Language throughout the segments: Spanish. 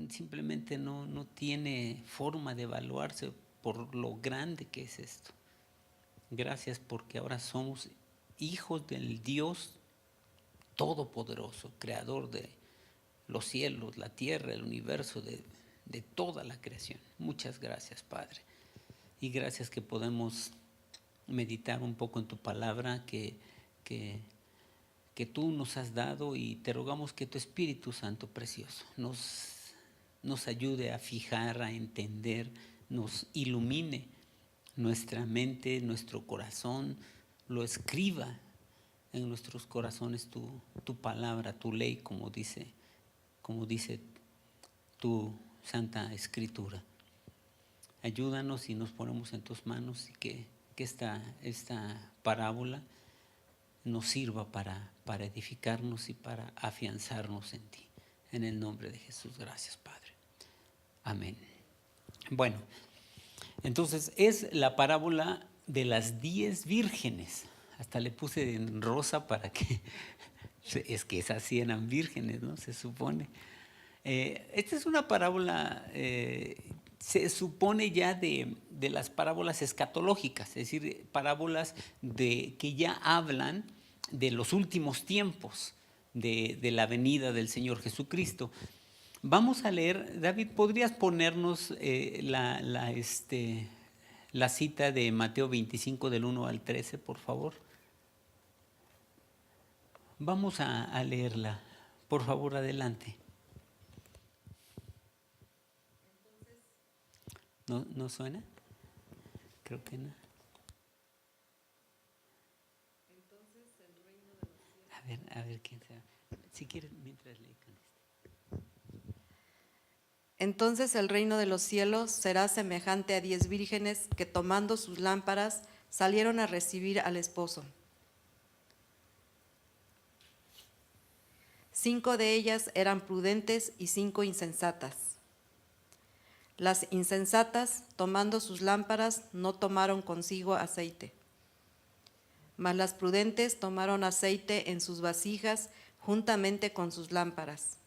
simplemente no tiene forma de evaluarse por lo grande que es esto. Gracias porque ahora somos hijos del Dios Todopoderoso, creador de los cielos, la tierra, el universo, de toda la creación. Muchas gracias, Padre. Y gracias que podemos meditar un poco en tu palabra que tú nos has dado, y te rogamos que tu Espíritu Santo precioso nos ayude a fijar, a entender, nos ilumine nuestra mente, nuestro corazón, lo escriba en nuestros corazones tu palabra, tu ley, como dice tu Santa Escritura. Ayúdanos y nos ponemos en tus manos, y que esta parábola nos sirva para edificarnos y para afianzarnos en ti. En el nombre de Jesús, gracias, Padre. Amén. Bueno, entonces es la parábola de las 10 vírgenes. Hasta le puse en rosa para que, es que esas sí eran vírgenes, ¿no? Se supone. Esta es una parábola, se supone ya de las parábolas escatológicas, es decir, parábolas que ya hablan de los últimos tiempos, de la venida del Señor Jesucristo. Vamos a leer, David, ¿podrías ponernos la cita de Mateo 25 del 1 al 13, por favor? Vamos a leerla. Por favor, adelante. ¿No suena? Creo que no. Entonces el reino de los cielos. A ver quién sabe. Si quieres, mientras le con Entonces el reino de los cielos será semejante a 10 vírgenes que, tomando sus lámparas, salieron a recibir al esposo. 5 de ellas eran prudentes y 5 insensatas. Las insensatas, tomando sus lámparas, no tomaron consigo aceite. Mas las prudentes tomaron aceite en sus vasijas juntamente con sus lámparas.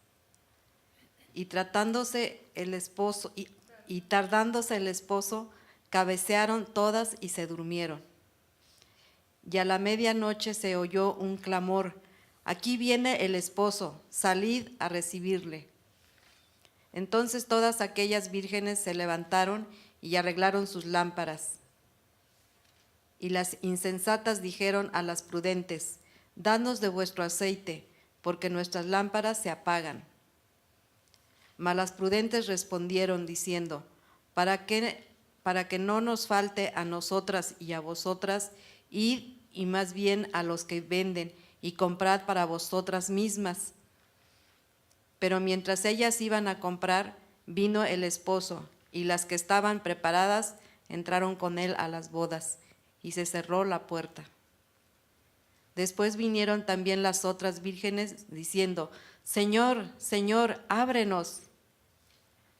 Y tardándose el esposo, cabecearon todas y se durmieron. Y a la medianoche se oyó un clamor: aquí viene el esposo, salid a recibirle. Entonces todas aquellas vírgenes se levantaron y arreglaron sus lámparas. Y las insensatas dijeron a las prudentes: danos de vuestro aceite, porque nuestras lámparas se apagan. Mas las prudentes respondieron diciendo: para que no nos falte a nosotras y a vosotras, id y más bien a los que venden y comprad para vosotras mismas. Pero mientras ellas iban a comprar, vino el esposo, y las que estaban preparadas entraron con él a las bodas, y se cerró la puerta. Después vinieron también las otras vírgenes, diciendo: Señor, Señor, ábrenos.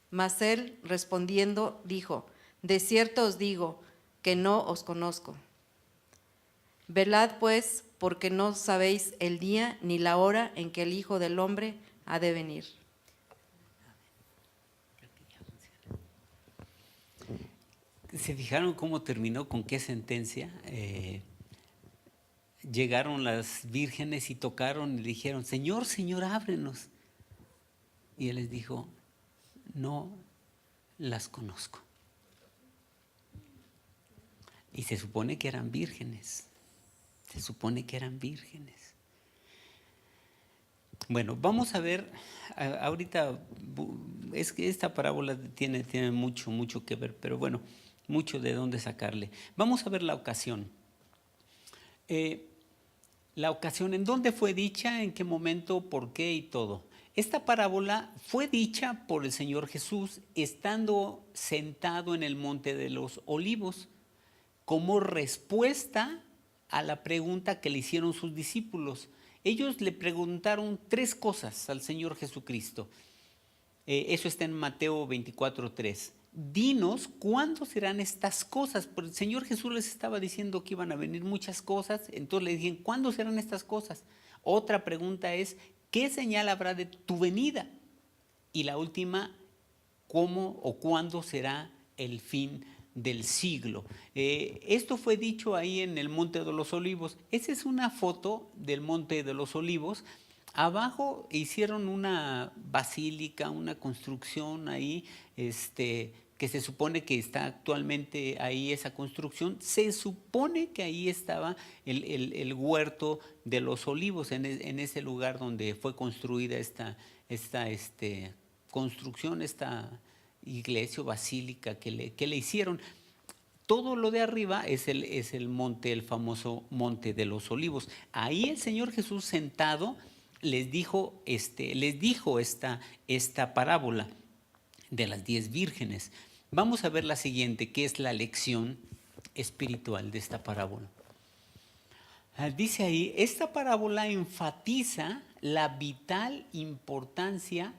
Mas él, respondiendo, dijo: de cierto os digo que no os conozco. Velad pues, porque no sabéis el día ni la hora en que el Hijo del Hombre ha de venir. ¿Se fijaron cómo terminó, con qué sentencia? Llegaron las vírgenes y tocaron y dijeron: Señor, Señor, ábrenos. Y él les dijo: no las conozco. Y se supone que eran vírgenes. Se supone que eran vírgenes. Bueno, vamos a ver, ahorita, es que esta parábola tiene mucho que ver, pero bueno, mucho de dónde sacarle. Vamos a ver la ocasión. La ocasión, ¿en dónde fue dicha? ¿En qué momento? ¿Por qué? Y todo. Esta parábola fue dicha por el Señor Jesús estando sentado en el Monte de los Olivos, como respuesta a la pregunta que le hicieron sus discípulos. Ellos le preguntaron 3 cosas al Señor Jesucristo. Eso está en Mateo 24:3. Dinos cuándo serán estas cosas, porque el Señor Jesús les estaba diciendo que iban a venir muchas cosas. Entonces le dijeron: ¿cuándo serán estas cosas? Otra pregunta es: ¿qué señal habrá de tu venida? Y la última: cómo o cuándo será el fin del siglo. Esto fue dicho ahí en el Monte de los Olivos. Esa es una foto del Monte de los Olivos. Abajo hicieron una basílica, una construcción ahí, que se supone que está actualmente ahí esa construcción. Se supone que ahí estaba el huerto de los olivos, en ese lugar donde fue construida esta construcción, esta iglesia o basílica que le hicieron. Todo lo de arriba es el monte, el famoso Monte de los Olivos. Ahí el Señor Jesús sentado les dijo esta parábola de las 10 vírgenes. Vamos a ver la siguiente, que es la lección espiritual de esta parábola. Dice ahí, esta parábola enfatiza la vital importancia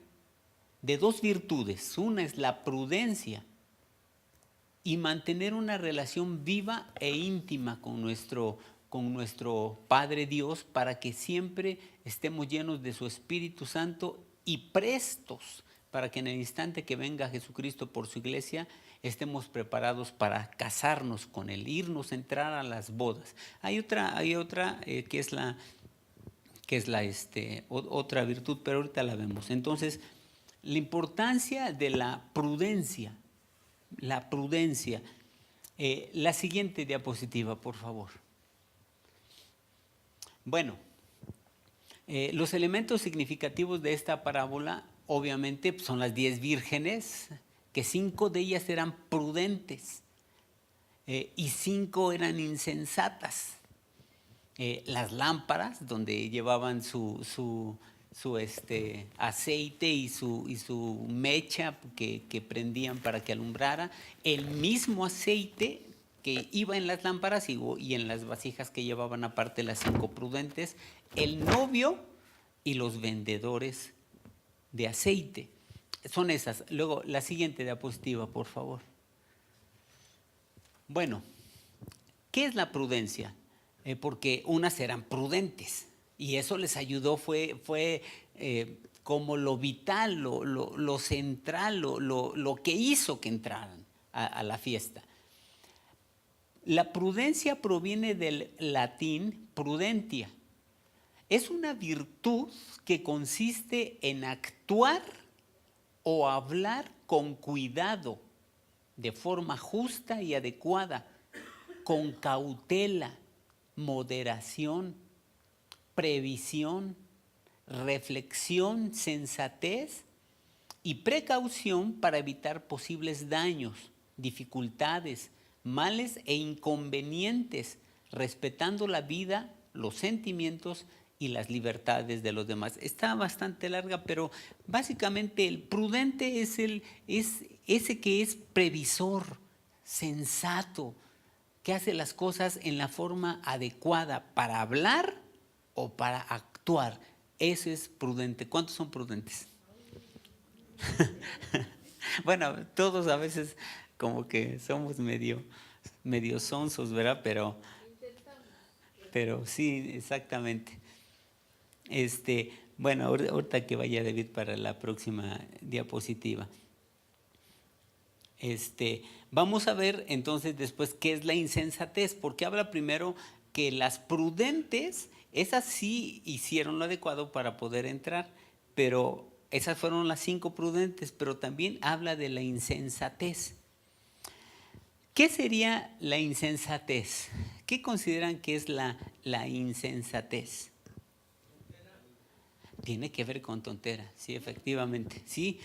de 2 virtudes. Una es la prudencia y mantener una relación viva e íntima con nuestro Padre Dios, para que siempre estemos llenos de su Espíritu Santo y prestos para que en el instante que venga Jesucristo por su iglesia estemos preparados para casarnos con Él, entrar a las bodas. Hay otra que es otra virtud, pero ahorita la vemos. Entonces, la importancia de la prudencia. La siguiente diapositiva, por favor. Bueno, los elementos significativos de esta parábola, obviamente, son las 10 vírgenes, que 5 de ellas eran prudentes y 5 eran insensatas. Las lámparas, donde llevaban su aceite y su mecha que prendían para que alumbrara, el mismo aceite que iba en las lámparas y en las vasijas que llevaban aparte las 5 prudentes, el novio y los vendedores de aceite. Son esas. Luego, la siguiente diapositiva, por favor. Bueno, ¿qué es la prudencia? Porque unas eran prudentes y eso les ayudó, fue como lo vital, lo central, lo que hizo que entraran a la fiesta. La prudencia proviene del latín prudentia. Es una virtud que consiste en actuar o hablar con cuidado, de forma justa y adecuada, con cautela, moderación, previsión, reflexión, sensatez y precaución para evitar posibles daños, dificultades, males e inconvenientes, respetando la vida, los sentimientos y las libertades de los demás. Está bastante larga, pero básicamente el prudente es ese que es previsor, sensato, que hace las cosas en la forma adecuada para hablar o para actuar. Eso es prudente. ¿Cuántos son prudentes? Bueno, todos a veces como que somos medio sonsos, ¿verdad? Pero sí, exactamente. Bueno, ahorita que vaya David para la próxima diapositiva. Vamos a ver entonces después qué es la insensatez, porque habla primero que las prudentes, esas sí hicieron lo adecuado para poder entrar, pero esas fueron las 5 prudentes, pero también habla de la insensatez. ¿Qué sería la insensatez? ¿Qué consideran que es la insensatez? Tiene que ver con tontera, sí, efectivamente. Sí,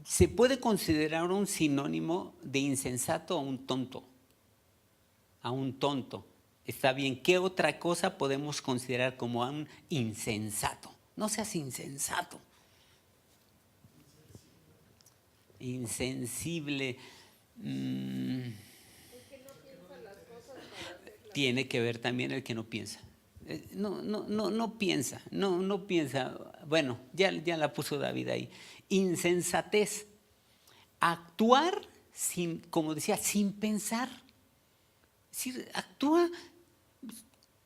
se puede considerar un sinónimo de insensato a un tonto. Está bien, ¿qué otra cosa podemos considerar como a un insensato? No seas insensato. Insensible. Tiene que ver también el que no piensa. No piensa. Bueno, ya la puso David ahí. Insensatez. Actuar como decía, sin pensar. Es decir, actúa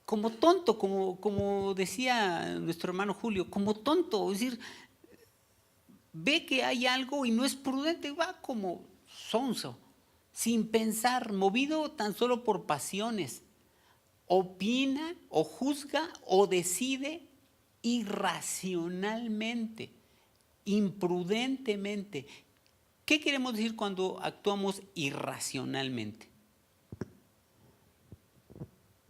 como tonto, como decía nuestro hermano Julio, como tonto. Es decir, ve que hay algo y no es prudente, va como sonso, sin pensar, movido tan solo por pasiones. Opina o juzga o decide irracionalmente, imprudentemente. ¿Qué queremos decir cuando actuamos irracionalmente?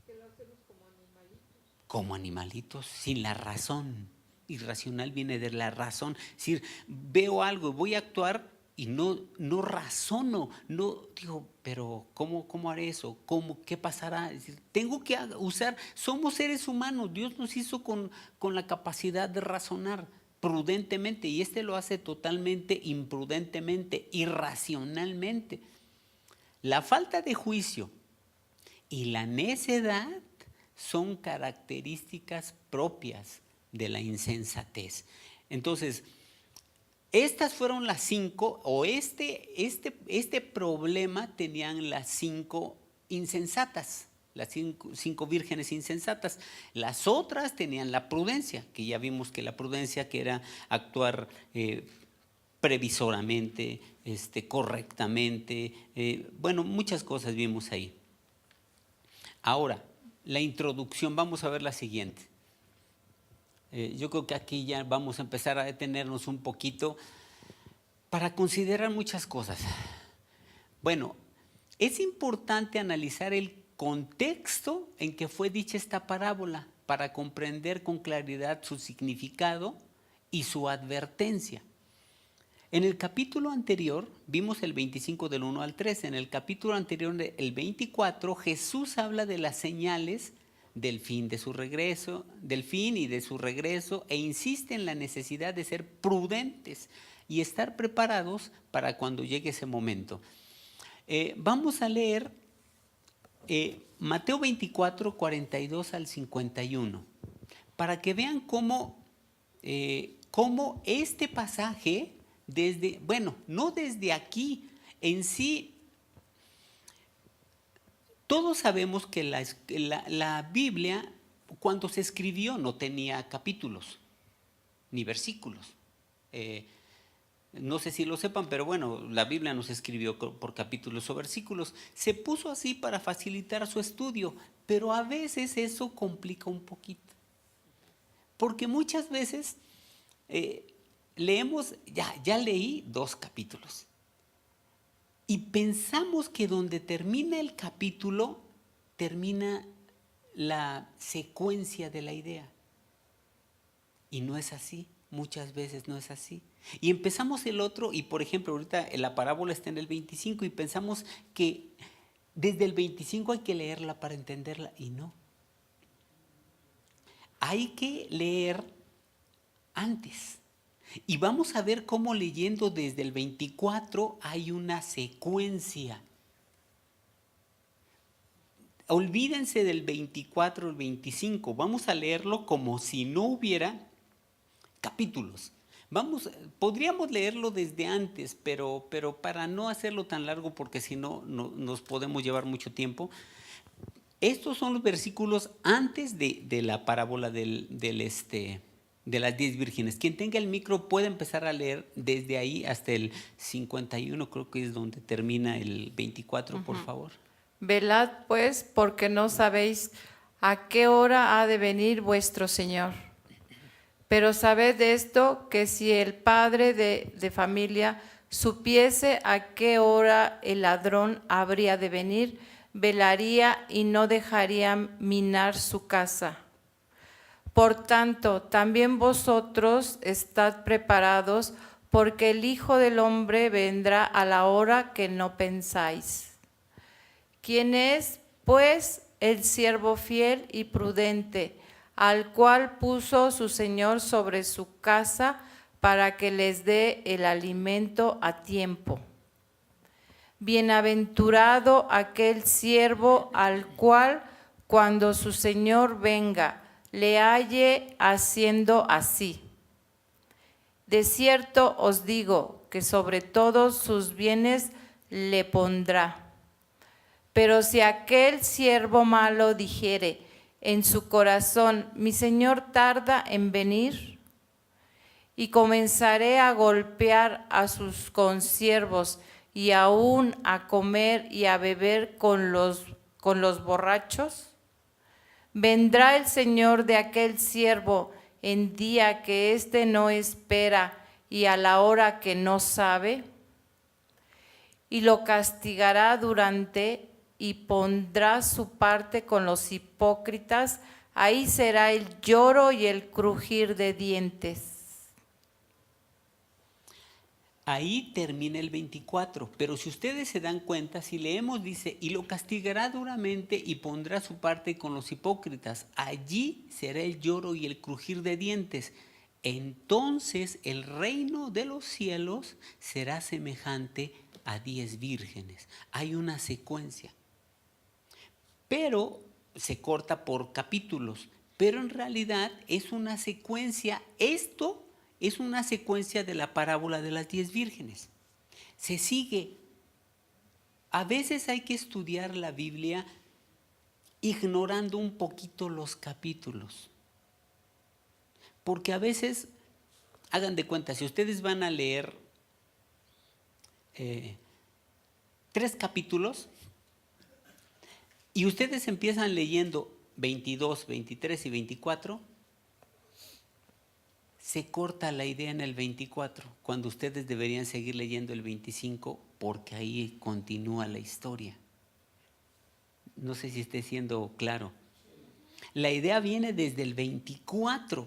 Que lo hacemos como animalitos. Como animalitos, sin la razón. Irracional viene de la razón. Es decir, veo algo, voy a actuar y no razono, no digo, pero ¿cómo haré eso? ¿Qué pasará? Es decir, tengo que usar, somos seres humanos, Dios nos hizo con la capacidad de razonar prudentemente y lo hace totalmente imprudentemente, irracionalmente. La falta de juicio y la necedad son características propias de la insensatez. Entonces, estas fueron las 5, o este problema tenían las 5 insensatas, las 5 vírgenes insensatas. Las otras tenían la prudencia, que ya vimos que la prudencia que era actuar previsoramente, correctamente, bueno, muchas cosas vimos ahí. Ahora, la introducción, vamos a ver la siguiente. Yo creo que aquí ya vamos a empezar a detenernos un poquito para considerar muchas cosas. Bueno, es importante analizar el contexto en que fue dicha esta parábola para comprender con claridad su significado y su advertencia. En el capítulo anterior, vimos el 25 del 1 al 13, en el capítulo anterior, el 24, Jesús habla de las señales del fin de su regreso, del fin y de su regreso, e insiste en la necesidad de ser prudentes y estar preparados para cuando llegue ese momento. Vamos a leer Mateo 24, 42 al 51, para que vean cómo este pasaje, no desde aquí en sí. Todos sabemos que la Biblia, cuando se escribió, no tenía capítulos ni versículos. No sé si lo sepan, pero bueno, la Biblia no se escribió por capítulos o versículos. Se puso así para facilitar su estudio, pero a veces eso complica un poquito. Porque muchas veces leemos, ya leí 2 capítulos. Y pensamos que donde termina el capítulo, termina la secuencia de la idea. Y no es así, muchas veces no es así. Y empezamos el otro, y por ejemplo, ahorita la parábola está en el 25 y pensamos que desde el 25 hay que leerla para entenderla, y no. Hay que leer antes. Y vamos a ver cómo leyendo desde el 24 hay una secuencia. Olvídense del 24 al 25, vamos a leerlo como si no hubiera capítulos. Podríamos leerlo desde antes, pero para no hacerlo tan largo, porque si no nos podemos llevar mucho tiempo. Estos son los versículos antes de la parábola de las 10 vírgenes. Quien tenga el micro puede empezar a leer desde ahí hasta el 51, creo que es donde termina el 24, por favor. Velad pues, porque no sabéis a qué hora ha de venir vuestro Señor. Pero sabed esto, que si el padre de familia supiese a qué hora el ladrón habría de venir, velaría y no dejaría minar su casa. Por tanto, también vosotros estad preparados, porque el Hijo del Hombre vendrá a la hora que no pensáis. ¿Quién es, pues, el siervo fiel y prudente, al cual puso su Señor sobre su casa para que les dé el alimento a tiempo? Bienaventurado aquel siervo al cual, cuando su Señor venga, le halle haciendo así. De cierto os digo que sobre todos sus bienes le pondrá. Pero si aquel siervo malo dijere en su corazón, mi Señor tarda en venir, y comenzaré a golpear a sus consiervos y aún a comer y a beber con los borrachos? ¿Vendrá el Señor de aquel siervo en día que éste no espera y a la hora que no sabe? Y lo castigará durante y pondrá su parte con los hipócritas. Ahí será el lloro y el crujir de dientes. Ahí termina el 24, pero si ustedes se dan cuenta, si leemos dice, y lo castigará duramente y pondrá su parte con los hipócritas, allí será el lloro y el crujir de dientes. Entonces el reino de los cielos será semejante a 10 vírgenes. Hay una secuencia, pero se corta por capítulos, pero en realidad es una secuencia. Esto es una secuencia de la parábola de las 10 vírgenes. Se sigue. A veces hay que estudiar la Biblia ignorando un poquito los capítulos. Porque a veces, hagan de cuenta, si ustedes van a leer 3 capítulos y ustedes empiezan leyendo 22, 23 y 24, se corta la idea en el 24, cuando ustedes deberían seguir leyendo el 25, porque ahí continúa la historia. No sé si esté siendo claro. La idea viene desde el 24.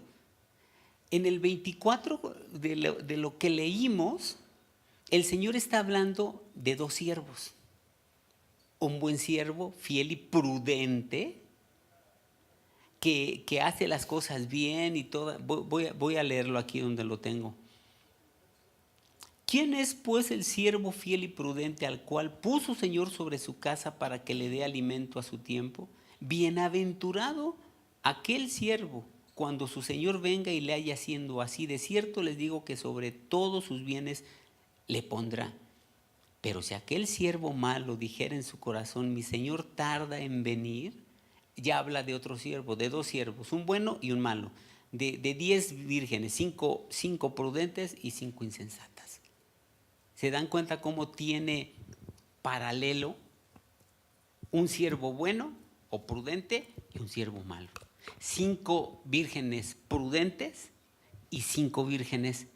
En el 24 de lo que leímos, el Señor está hablando de 2 siervos. Un buen siervo, fiel y prudente, que hace las cosas bien y todo. Voy a leerlo aquí donde lo tengo. ¿Quién es pues el siervo fiel y prudente al cual puso Señor sobre su casa para que le dé alimento a su tiempo? Bienaventurado aquel siervo cuando su Señor venga y le haya haciendo así. De cierto les digo que sobre todos sus bienes le pondrá. Pero si aquel siervo malo dijera en su corazón, mi Señor tarda en venir, ya habla de otro siervo, de 2 siervos, un bueno y un malo, de 10 vírgenes, 5 prudentes y 5 insensatas. ¿Se dan cuenta cómo tiene paralelo un siervo bueno o prudente y un siervo malo? 5 vírgenes prudentes y 5 vírgenes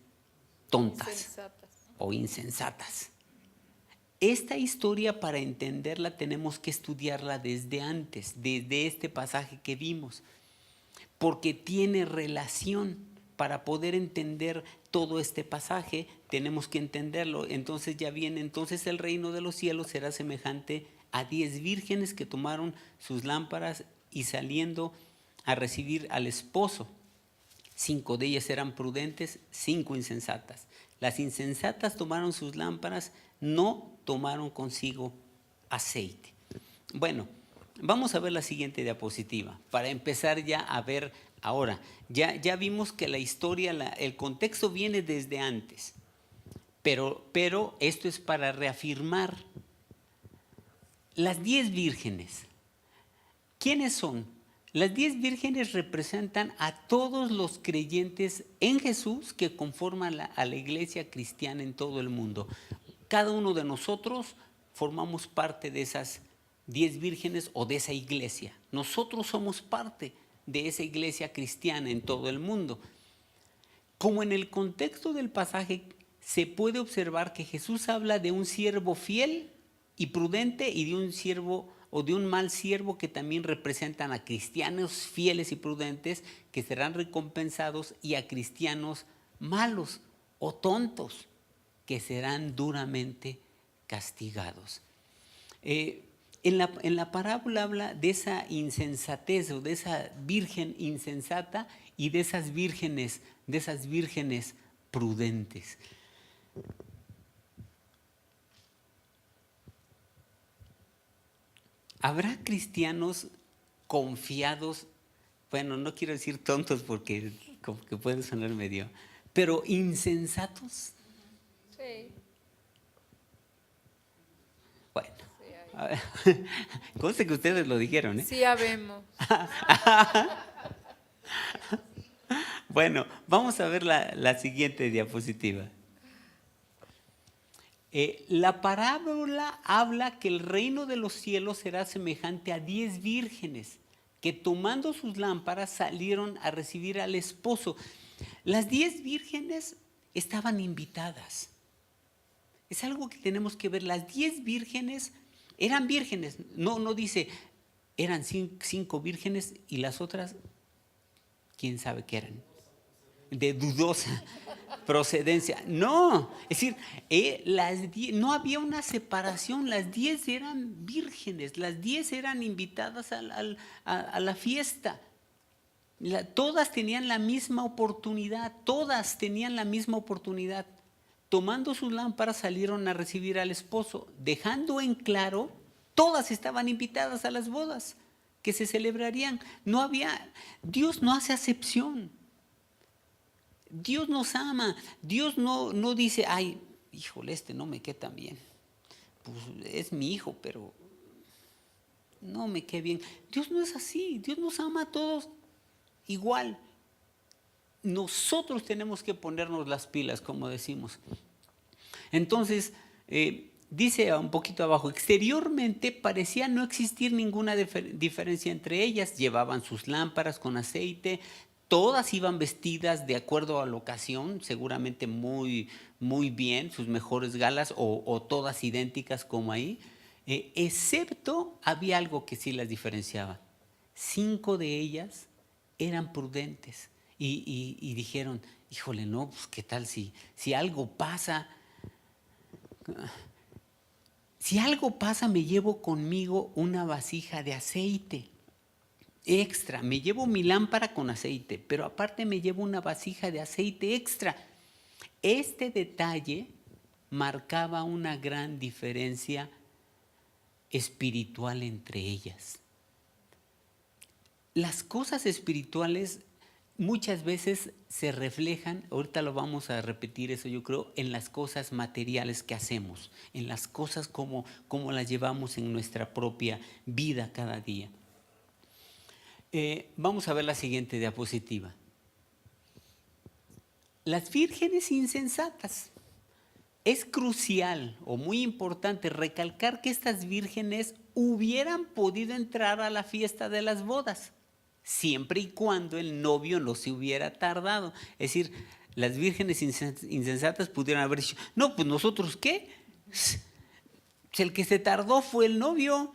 tontas o insensatas. Esta historia, para entenderla, tenemos que estudiarla desde antes, desde este pasaje que vimos, porque tiene relación. Para poder entender todo este pasaje, tenemos que entenderlo. Entonces ya viene, entonces el reino de los cielos será semejante a 10 vírgenes que tomaron sus lámparas y saliendo a recibir al esposo. 5 de ellas eran prudentes, 5 insensatas. Las insensatas tomaron sus lámparas, no tomaron consigo aceite. Bueno, vamos a ver la siguiente diapositiva para empezar ya a ver ahora. Ya vimos que la historia, el contexto viene desde antes, pero esto es para reafirmar. Las 10 vírgenes, ¿quiénes son? Las 10 vírgenes representan a todos los creyentes en Jesús que conforman a la iglesia cristiana en todo el mundo. Cada uno de nosotros formamos parte de esas 10 vírgenes o de esa iglesia. Nosotros somos parte de esa iglesia cristiana en todo el mundo. Como en el contexto del pasaje se puede observar que Jesús habla de un siervo fiel y prudente y de un siervo o de un mal siervo que también representan a cristianos fieles y prudentes que serán recompensados y a cristianos malos o tontos que serán duramente castigados. En la parábola habla de esa insensatez o de esa virgen insensata y de esas vírgenes prudentes. ¿Habrá cristianos confiados? Bueno, no quiero decir tontos porque como que puede sonar medio, pero insensatos. Sí. Bueno, conste que ustedes lo dijeron, ¿eh? Sí, habemos. Bueno, vamos a ver la siguiente diapositiva. La parábola habla que el reino de los cielos será semejante a 10 vírgenes que tomando sus lámparas salieron a recibir al esposo. Las 10 vírgenes estaban invitadas. Es algo que tenemos que ver. Las 10 vírgenes eran vírgenes. No dice eran 5 vírgenes y las otras, quién sabe qué eran, de dudosa procedencia. No, es decir, no había una separación. Las 10 eran vírgenes, las 10 eran invitadas a la fiesta. Todas tenían la misma oportunidad, todas tenían la misma oportunidad. Tomando sus lámparas salieron a recibir al esposo, dejando en claro, todas estaban invitadas a las bodas que se celebrarían. Dios no hace acepción. Dios nos ama. Dios no dice, ay, híjole, no me queda tan bien. Pues es mi hijo, pero no me queda bien. Dios no es así. Dios nos ama a todos igual. Nosotros tenemos que ponernos las pilas, como decimos. Entonces, dice un poquito abajo, exteriormente parecía no existir ninguna diferencia entre ellas. Llevaban sus lámparas con aceite. Todas iban vestidas de acuerdo a la ocasión, seguramente muy, muy bien, sus mejores galas o todas idénticas como ahí, excepto había algo que sí las diferenciaba. 5 de ellas eran prudentes y dijeron, híjole, no, pues qué tal si algo pasa. Si algo pasa, me llevo conmigo una vasija de aceite extra, me llevo mi lámpara con aceite, pero aparte me llevo una vasija de aceite extra. Este detalle marcaba una gran diferencia espiritual entre ellas. Las cosas espirituales muchas veces se reflejan, ahorita lo vamos a repetir eso yo creo, en las cosas materiales que hacemos, en las cosas como las llevamos en nuestra propia vida cada día. Vamos a ver la siguiente diapositiva. Las vírgenes insensatas. Es crucial o muy importante recalcar que estas vírgenes hubieran podido entrar a la fiesta de las bodas, siempre y cuando el novio no se hubiera tardado. Es decir, las vírgenes insensatas pudieran haber dicho, no, pues nosotros ¿qué? El que se tardó fue el novio.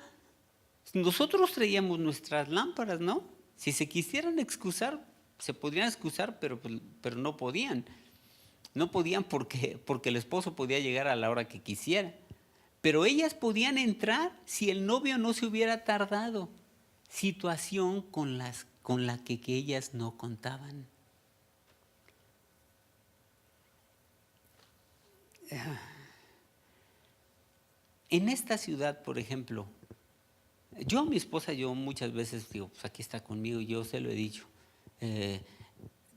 Nosotros traíamos nuestras lámparas, ¿no? Si se quisieran excusar, se podrían excusar, pero no podían. No podían porque el esposo podía llegar a la hora que quisiera. Pero ellas podían entrar si el novio no se hubiera tardado. Situación con la que ellas no contaban. En esta ciudad, por ejemplo, yo a mi esposa, yo muchas veces digo, pues aquí está conmigo, yo se lo he dicho.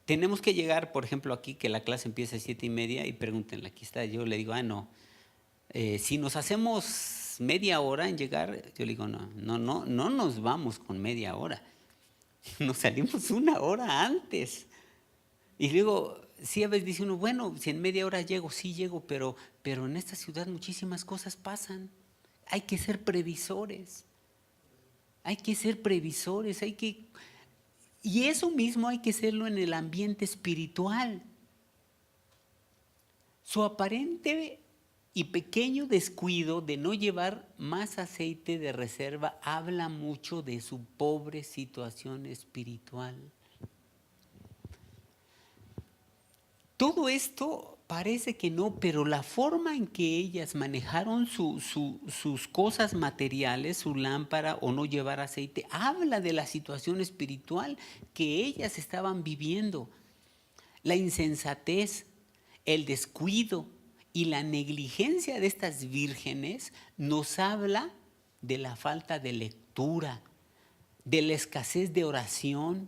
Tenemos que llegar, por ejemplo, aquí que la clase empieza a 7:30 y pregúntenle, aquí está. Yo le digo, no, si nos hacemos media hora en llegar, yo le digo, no nos vamos con media hora. Nos salimos 1 hora antes. Y luego, sí, a veces dice uno, bueno, si en media hora llego, sí llego, pero en esta ciudad muchísimas cosas pasan. Hay que ser previsores. Y eso mismo hay que hacerlo en el ambiente espiritual. Su aparente y pequeño descuido de no llevar más aceite de reserva habla mucho de su pobre situación espiritual. Todo esto parece que no, pero la forma en que ellas manejaron sus cosas materiales, su lámpara o no llevar aceite, habla de la situación espiritual que ellas estaban viviendo. La insensatez, el descuido y la negligencia de estas vírgenes nos habla de la falta de lectura, de la escasez de oración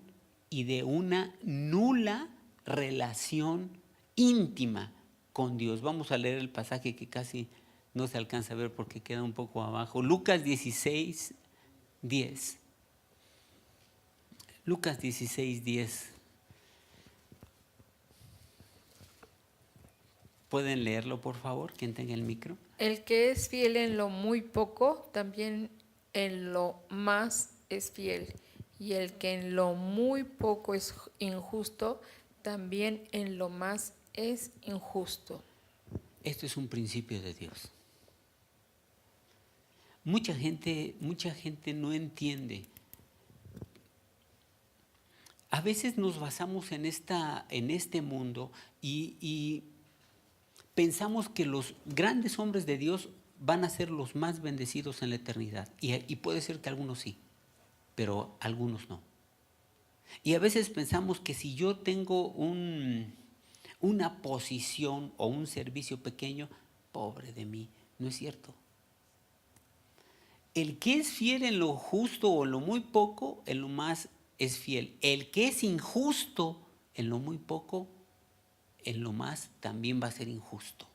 y de una nula relación íntima con Dios. Vamos a leer el pasaje que casi no se alcanza a ver porque queda un poco abajo. Lucas 16:10. Lucas 16:10. ¿Pueden leerlo, por favor? ¿Quién tenga el micro? El que es fiel en lo muy poco, también en lo más es fiel. Y el que en lo muy poco es injusto, también en lo más es injusto. Esto es un principio de Dios. Mucha gente no entiende. A veces nos basamos en este mundo y pensamos que los grandes hombres de Dios van a ser los más bendecidos en la eternidad. Y puede ser que algunos sí, pero algunos no. Y a veces pensamos que si yo tengo una posición o un servicio pequeño, pobre de mí. No es cierto. El que es fiel en lo justo o en lo muy poco, en lo más es fiel. El que es injusto en lo muy poco, en lo más también va a ser injusto.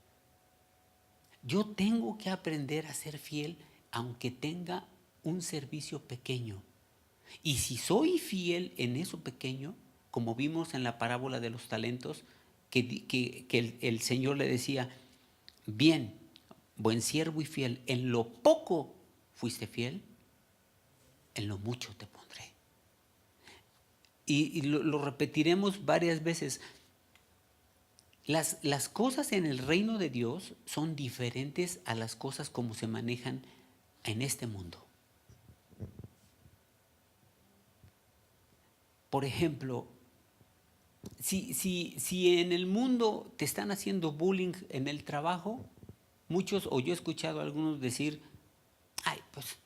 Yo tengo que aprender a ser fiel aunque tenga un servicio pequeño. Y si soy fiel en eso pequeño, como vimos en la parábola de los talentos, que el Señor le decía, bien, buen siervo y fiel, en lo poco fuiste fiel, en lo mucho te pondré. Y lo repetiremos varias veces. Las cosas en el reino de Dios son diferentes a las cosas como se manejan en este mundo. Por ejemplo, si en el mundo te están haciendo bullying en el trabajo, muchos, o yo he escuchado a algunos decir, ay, pues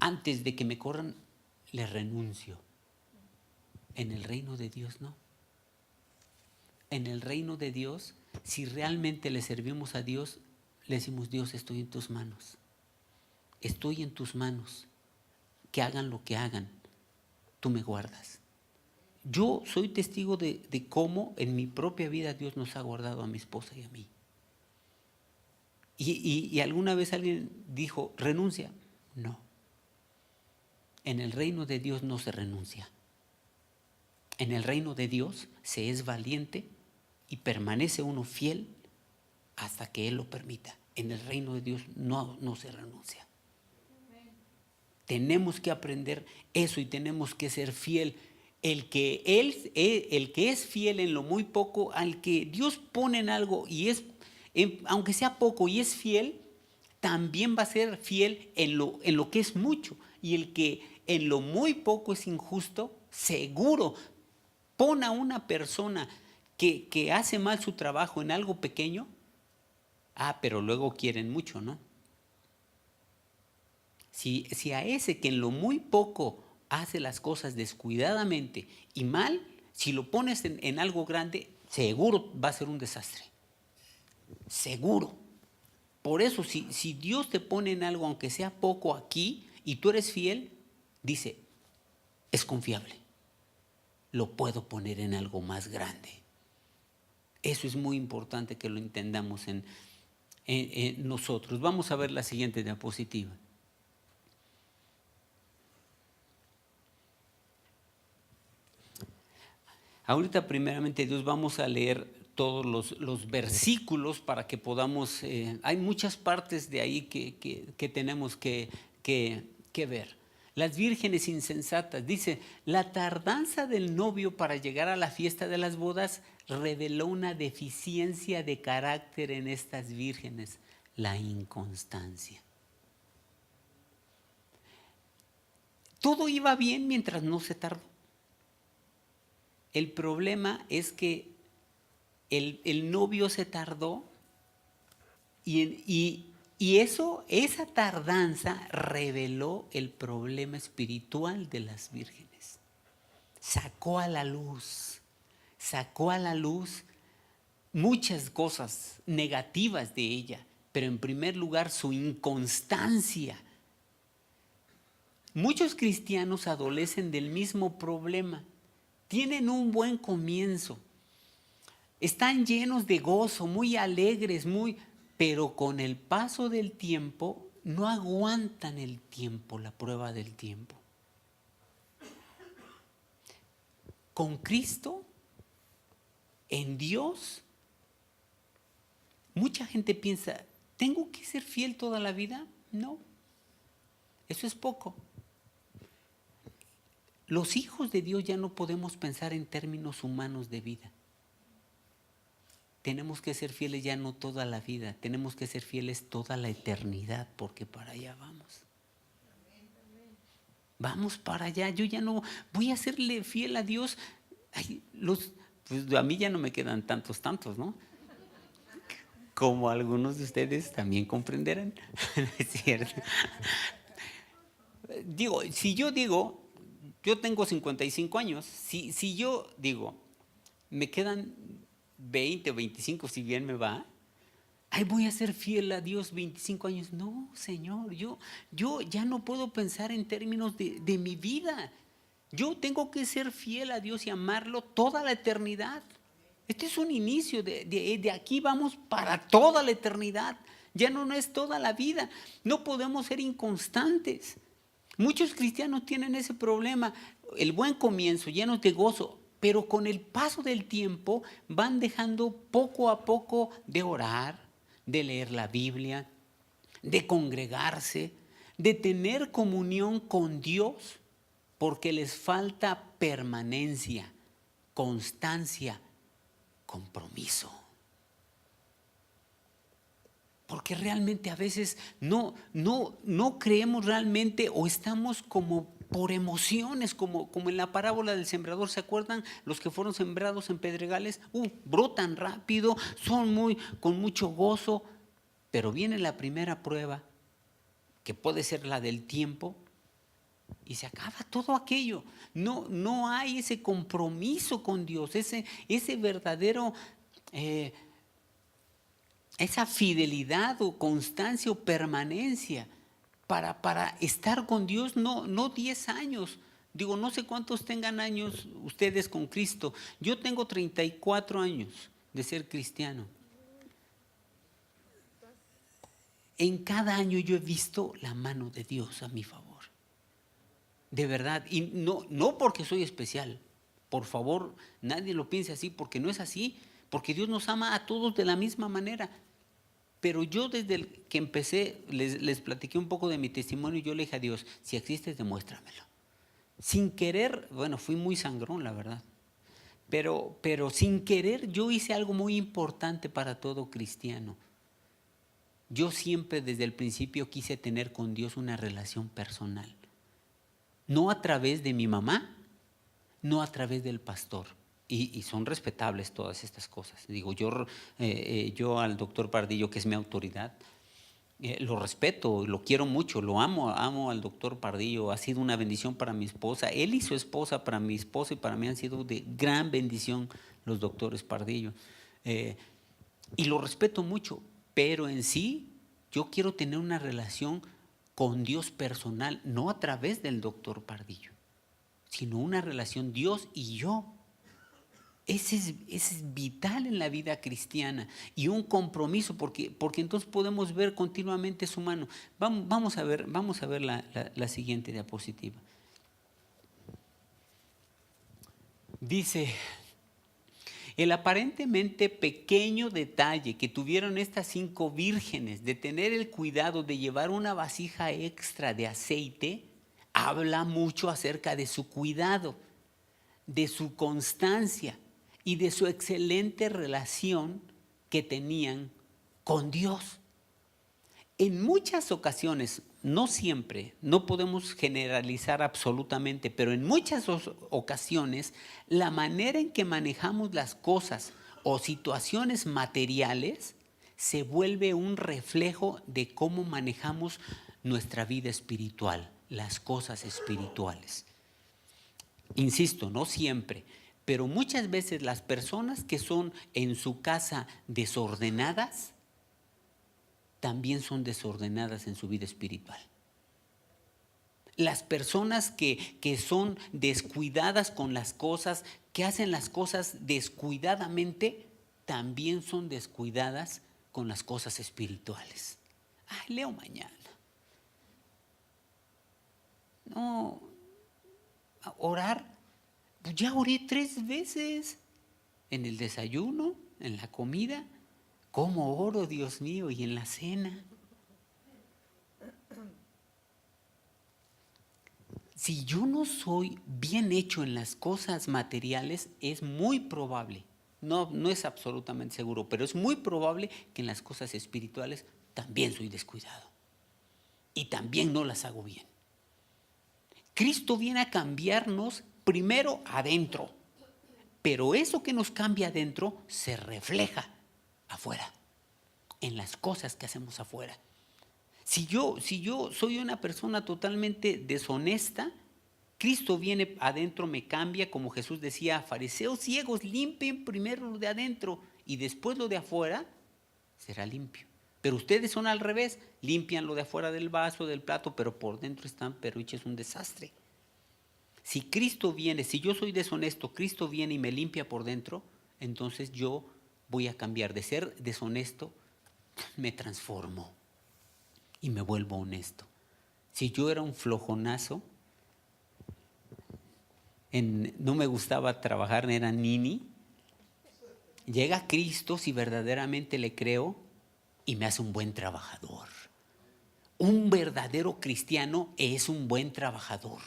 antes de que me corran, le renuncio. En el reino de Dios no. En el reino de Dios, si realmente le servimos a Dios, le decimos, Dios, estoy en tus manos. Estoy en tus manos. Que hagan lo que hagan, tú me guardas. Yo soy testigo de cómo en mi propia vida Dios nos ha guardado a mi esposa y a mí. Y alguna vez alguien dijo, renuncia. No. En el reino de Dios no se renuncia. En el reino de Dios se es valiente y permanece uno fiel hasta que Él lo permita. En el reino de Dios no se renuncia. Tenemos que aprender eso y tenemos que ser fiel. El que es fiel en lo muy poco, al que Dios pone en algo y aunque sea poco y es fiel, también va a ser fiel en lo que es mucho. Y el que en lo muy poco es injusto, seguro, pon a una persona que hace mal su trabajo en algo pequeño, pero luego quieren mucho, ¿no? Si a ese que en lo muy poco hace las cosas descuidadamente y mal, si lo pones en algo grande, seguro va a ser un desastre. Seguro. Por eso, si Dios te pone en algo, aunque sea poco aquí, y tú eres fiel, dice, es confiable. Lo puedo poner en algo más grande. Eso es muy importante que lo entendamos en nosotros. Vamos a ver la siguiente diapositiva. Ahorita primeramente Dios vamos a leer todos los versículos para que podamos, hay muchas partes de ahí que tenemos que ver. Las vírgenes insensatas, dice, la tardanza del novio para llegar a la fiesta de las bodas reveló una deficiencia de carácter en estas vírgenes, la inconstancia. Todo iba bien mientras no se tardó. El problema es que el novio se tardó y esa tardanza reveló el problema espiritual de las vírgenes. Sacó a la luz muchas cosas negativas de ella, pero en primer lugar su inconstancia. Muchos cristianos adolecen del mismo problema. Tienen un buen comienzo, están llenos de gozo, muy alegres, pero con el paso del tiempo no aguantan el tiempo, la prueba del tiempo. Con Cristo, en Dios, Mucha gente piensa, ¿tengo que ser fiel toda la vida? No, eso es poco. Los hijos de Dios ya no podemos pensar en términos humanos de vida. Tenemos que ser fieles ya no toda la vida, tenemos que ser fieles toda la eternidad, porque para allá vamos. Vamos para allá. Yo ya no voy a serle fiel a Dios. Ay, pues a mí ya no me quedan tantos, ¿no? Como algunos de ustedes también comprenderán. ¿No es cierto? Digo, si yo digo, yo tengo 55 años, si yo digo, me quedan 20 o 25, si bien me va, ay, voy a ser fiel a Dios 25 años. No, Señor, yo ya no puedo pensar en términos de mi vida. Yo tengo que ser fiel a Dios y amarlo toda la eternidad. Este es un inicio, de aquí vamos para toda la eternidad. Ya no es toda la vida. No podemos ser inconstantes. Muchos cristianos tienen ese problema, el buen comienzo, llenos de gozo, pero con el paso del tiempo van dejando poco a poco de orar, de leer la Biblia, de congregarse, de tener comunión con Dios, porque les falta permanencia, constancia, compromiso. Porque realmente a veces no creemos realmente, o estamos como por emociones, como en la parábola del sembrador. ¿Se acuerdan? Los que fueron sembrados en pedregales, brotan rápido, son con mucho gozo, pero viene la primera prueba, que puede ser la del tiempo, y se acaba todo aquello. No hay ese compromiso con Dios, ese verdadero esa fidelidad o constancia o permanencia para estar con Dios, no 10 años. Digo, no sé cuántos tengan años ustedes con Cristo. Yo tengo 34 años de ser cristiano. En cada año yo he visto la mano de Dios a mi favor. De verdad, y no porque soy especial. Por favor, nadie lo piense así, porque no es así, porque Dios nos ama a todos de la misma manera. Pero yo desde que empecé, les platiqué un poco de mi testimonio, y yo le dije a Dios, si existes, demuéstramelo. Sin querer, bueno, fui muy sangrón, la verdad, pero sin querer yo hice algo muy importante para todo cristiano. Yo siempre desde el principio quise tener con Dios una relación personal. No a través de mi mamá, no a través del pastor. Y son respetables todas estas cosas. Digo, yo al doctor Pardillo, que es mi autoridad, lo respeto, lo quiero mucho, lo amo al doctor Pardillo. Ha sido una bendición para mi esposa. Él y su esposa, para mi esposa y para mí, han sido de gran bendición los doctores Pardillo. Y lo respeto mucho, pero en sí yo quiero tener una relación con Dios personal, no a través del doctor Pardillo, sino una relación Dios y yo. Ese es vital en la vida cristiana, y un compromiso, porque entonces podemos ver continuamente su mano. Vamos a ver la siguiente diapositiva. Dice, el aparentemente pequeño detalle que tuvieron estas 5 vírgenes de tener el cuidado de llevar una vasija extra de aceite, habla mucho acerca de su cuidado, de su constancia y de su excelente relación que tenían con Dios. En muchas ocasiones, no siempre, no podemos generalizar absolutamente, pero en muchas ocasiones, la manera en que manejamos las cosas o situaciones materiales se vuelve un reflejo de cómo manejamos nuestra vida espiritual, las cosas espirituales. Insisto, no siempre, pero muchas veces las personas que son en su casa desordenadas, también son desordenadas en su vida espiritual. Las personas que son descuidadas con las cosas, que hacen las cosas descuidadamente, también son descuidadas con las cosas espirituales. Ay, leo mañana. No, orar, ya oré 3 veces, en el desayuno, en la comida, ¿Cómo oro, Dios mío? Y en la cena. Si yo no soy bien hecho en las cosas materiales, es muy probable, no es absolutamente seguro, pero es muy probable que en las cosas espirituales también soy descuidado. Y también no las hago bien. Cristo viene a cambiarnos primero adentro, pero eso que nos cambia adentro se refleja afuera, en las cosas que hacemos afuera. Si yo soy una persona totalmente deshonesta, Cristo viene adentro, me cambia, como Jesús decía, fariseos ciegos, limpien primero lo de adentro y después lo de afuera será limpio. Pero ustedes son al revés, limpian lo de afuera del vaso, del plato, pero por dentro están es un desastre. Si Cristo viene, si yo soy deshonesto, Cristo viene y me limpia por dentro, entonces yo voy a cambiar de ser deshonesto, me transformo y me vuelvo honesto. Si yo era un flojonazo, no me gustaba trabajar, era nini, llega Cristo, si verdaderamente le creo, y me hace un buen trabajador. Un verdadero cristiano es un buen trabajador.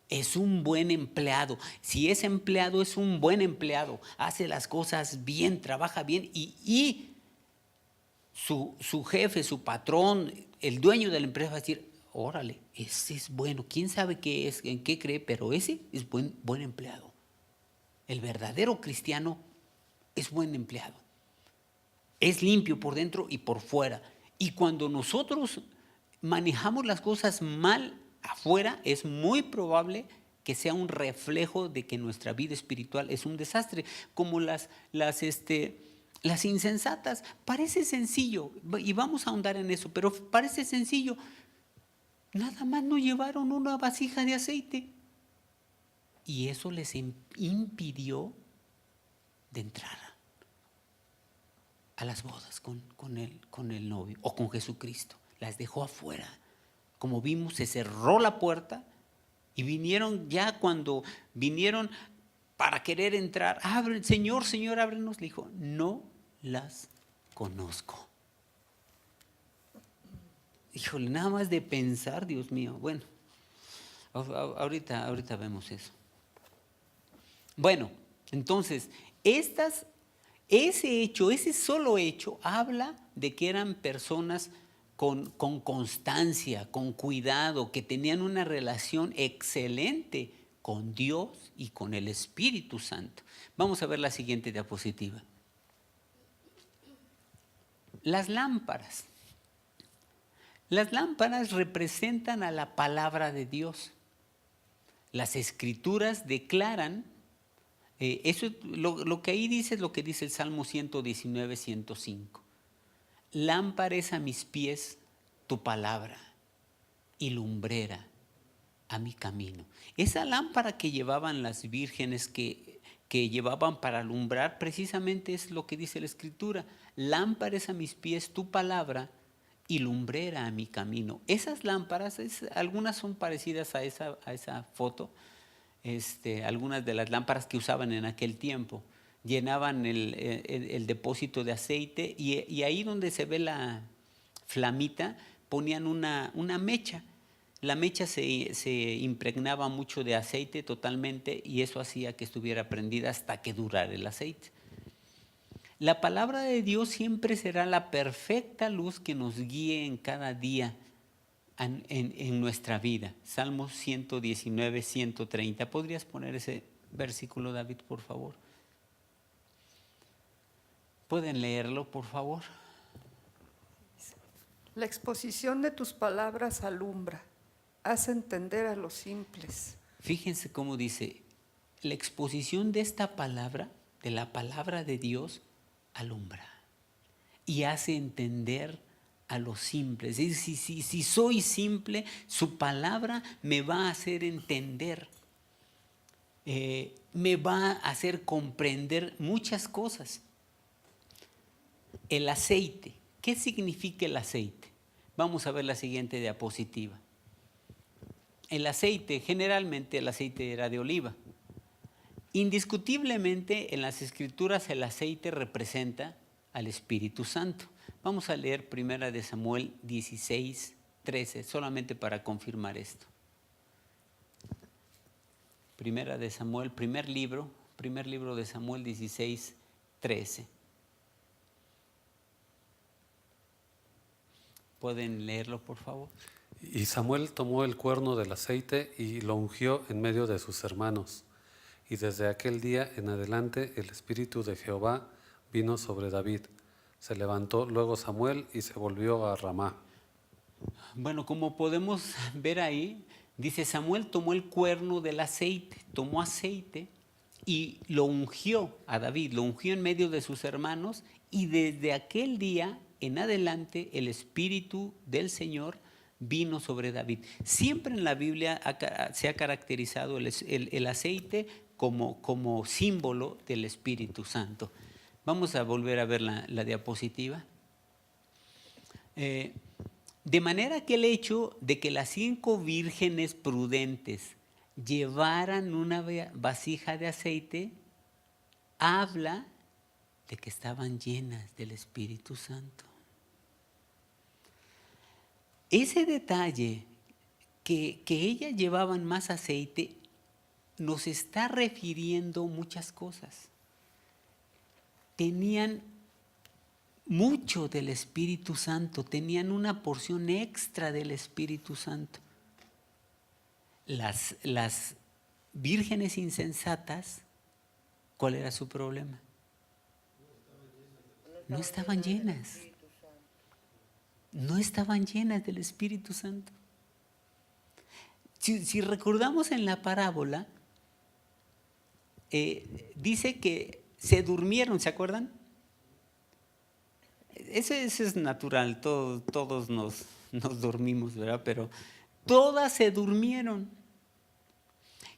Es un buen empleado. Si es empleado, es un buen empleado. Hace las cosas bien, trabaja bien y su jefe, su patrón, el dueño de la empresa va a decir, órale, ese es bueno. ¿Quién sabe qué es, en qué cree? Pero ese es buen empleado. El verdadero cristiano es buen empleado. Es limpio por dentro y por fuera. Y cuando nosotros manejamos las cosas mal afuera, es muy probable que sea un reflejo de que nuestra vida espiritual es un desastre, como las insensatas. Parece sencillo, y vamos a ahondar en eso, pero parece sencillo. Nada más no llevaron una vasija de aceite. Y eso les impidió de entrar a las bodas con el novio o con Jesucristo. Las dejó afuera. Como vimos, se cerró la puerta y vinieron ya cuando vinieron para querer entrar. Abre, Señor, ábrenos. Le dijo, no las conozco. Híjole, nada más de pensar, Dios mío. Bueno, ahorita vemos eso. Bueno, entonces, ese solo hecho habla de que eran personas con constancia, con cuidado, que tenían una relación excelente con Dios y con el Espíritu Santo. Vamos a ver la siguiente diapositiva. Las lámparas. Las lámparas representan a la palabra de Dios. Las Escrituras declaran, eso lo que ahí dice es lo que dice el Salmo 119, 105. Lámpara es a mis pies tu palabra y lumbrera a mi camino. Esa lámpara que llevaban las vírgenes que llevaban para alumbrar, precisamente es lo que dice la Escritura. Lámpara es a mis pies tu palabra y lumbrera a mi camino. Esas lámparas, algunas son parecidas a esa foto, algunas de las lámparas que usaban en aquel tiempo. Llenaban el depósito de aceite y ahí donde se ve la flamita ponían una mecha. La mecha se impregnaba mucho de aceite totalmente y eso hacía que estuviera prendida hasta que durara el aceite. La palabra de Dios siempre será la perfecta luz que nos guíe en cada día en nuestra vida. Salmos 119, 130. ¿Podrías poner ese versículo, David, por favor? ¿Pueden leerlo, por favor? La exposición de tus palabras alumbra, hace entender a los simples. Fíjense cómo dice, la exposición de esta palabra, de la palabra de Dios, alumbra y hace entender a los simples. Es decir, si soy simple, su palabra me va a hacer entender, me va a hacer comprender muchas cosas. El aceite, ¿qué significa el aceite? Vamos a ver la siguiente diapositiva. El aceite, generalmente el aceite era de oliva. Indiscutiblemente en las Escrituras el aceite representa al Espíritu Santo. Vamos a leer 1 de Samuel 16, 13, solamente para confirmar esto. 1 de Samuel, primer libro de Samuel 16, 13. ¿Pueden leerlo, por favor? Y Samuel tomó el cuerno del aceite y lo ungió en medio de sus hermanos. Y desde aquel día en adelante el Espíritu de Jehová vino sobre David. Se levantó luego Samuel y se volvió a Ramá. Bueno, como podemos ver ahí, dice Samuel tomó el cuerno del aceite, tomó aceite y lo ungió a David, lo ungió en medio de sus hermanos, y desde aquel día en adelante el Espíritu del Señor vino sobre David. Siempre en la Biblia se ha caracterizado el aceite como símbolo del Espíritu Santo. Vamos a volver a ver la diapositiva. De manera que el hecho de que las 5 vírgenes prudentes llevaran una vasija de aceite habla de que estaban llenas del Espíritu Santo. Ese detalle que ellas llevaban más aceite nos está refiriendo muchas cosas. Tenían mucho del Espíritu Santo, tenían una porción extra del Espíritu Santo. Las vírgenes insensatas, ¿cuál era su problema? No estaban llenas. No estaban llenas del Espíritu Santo. Si recordamos en la parábola, dice que se durmieron, ¿se acuerdan? Eso es natural, todos nos dormimos, ¿verdad? Pero todas se durmieron.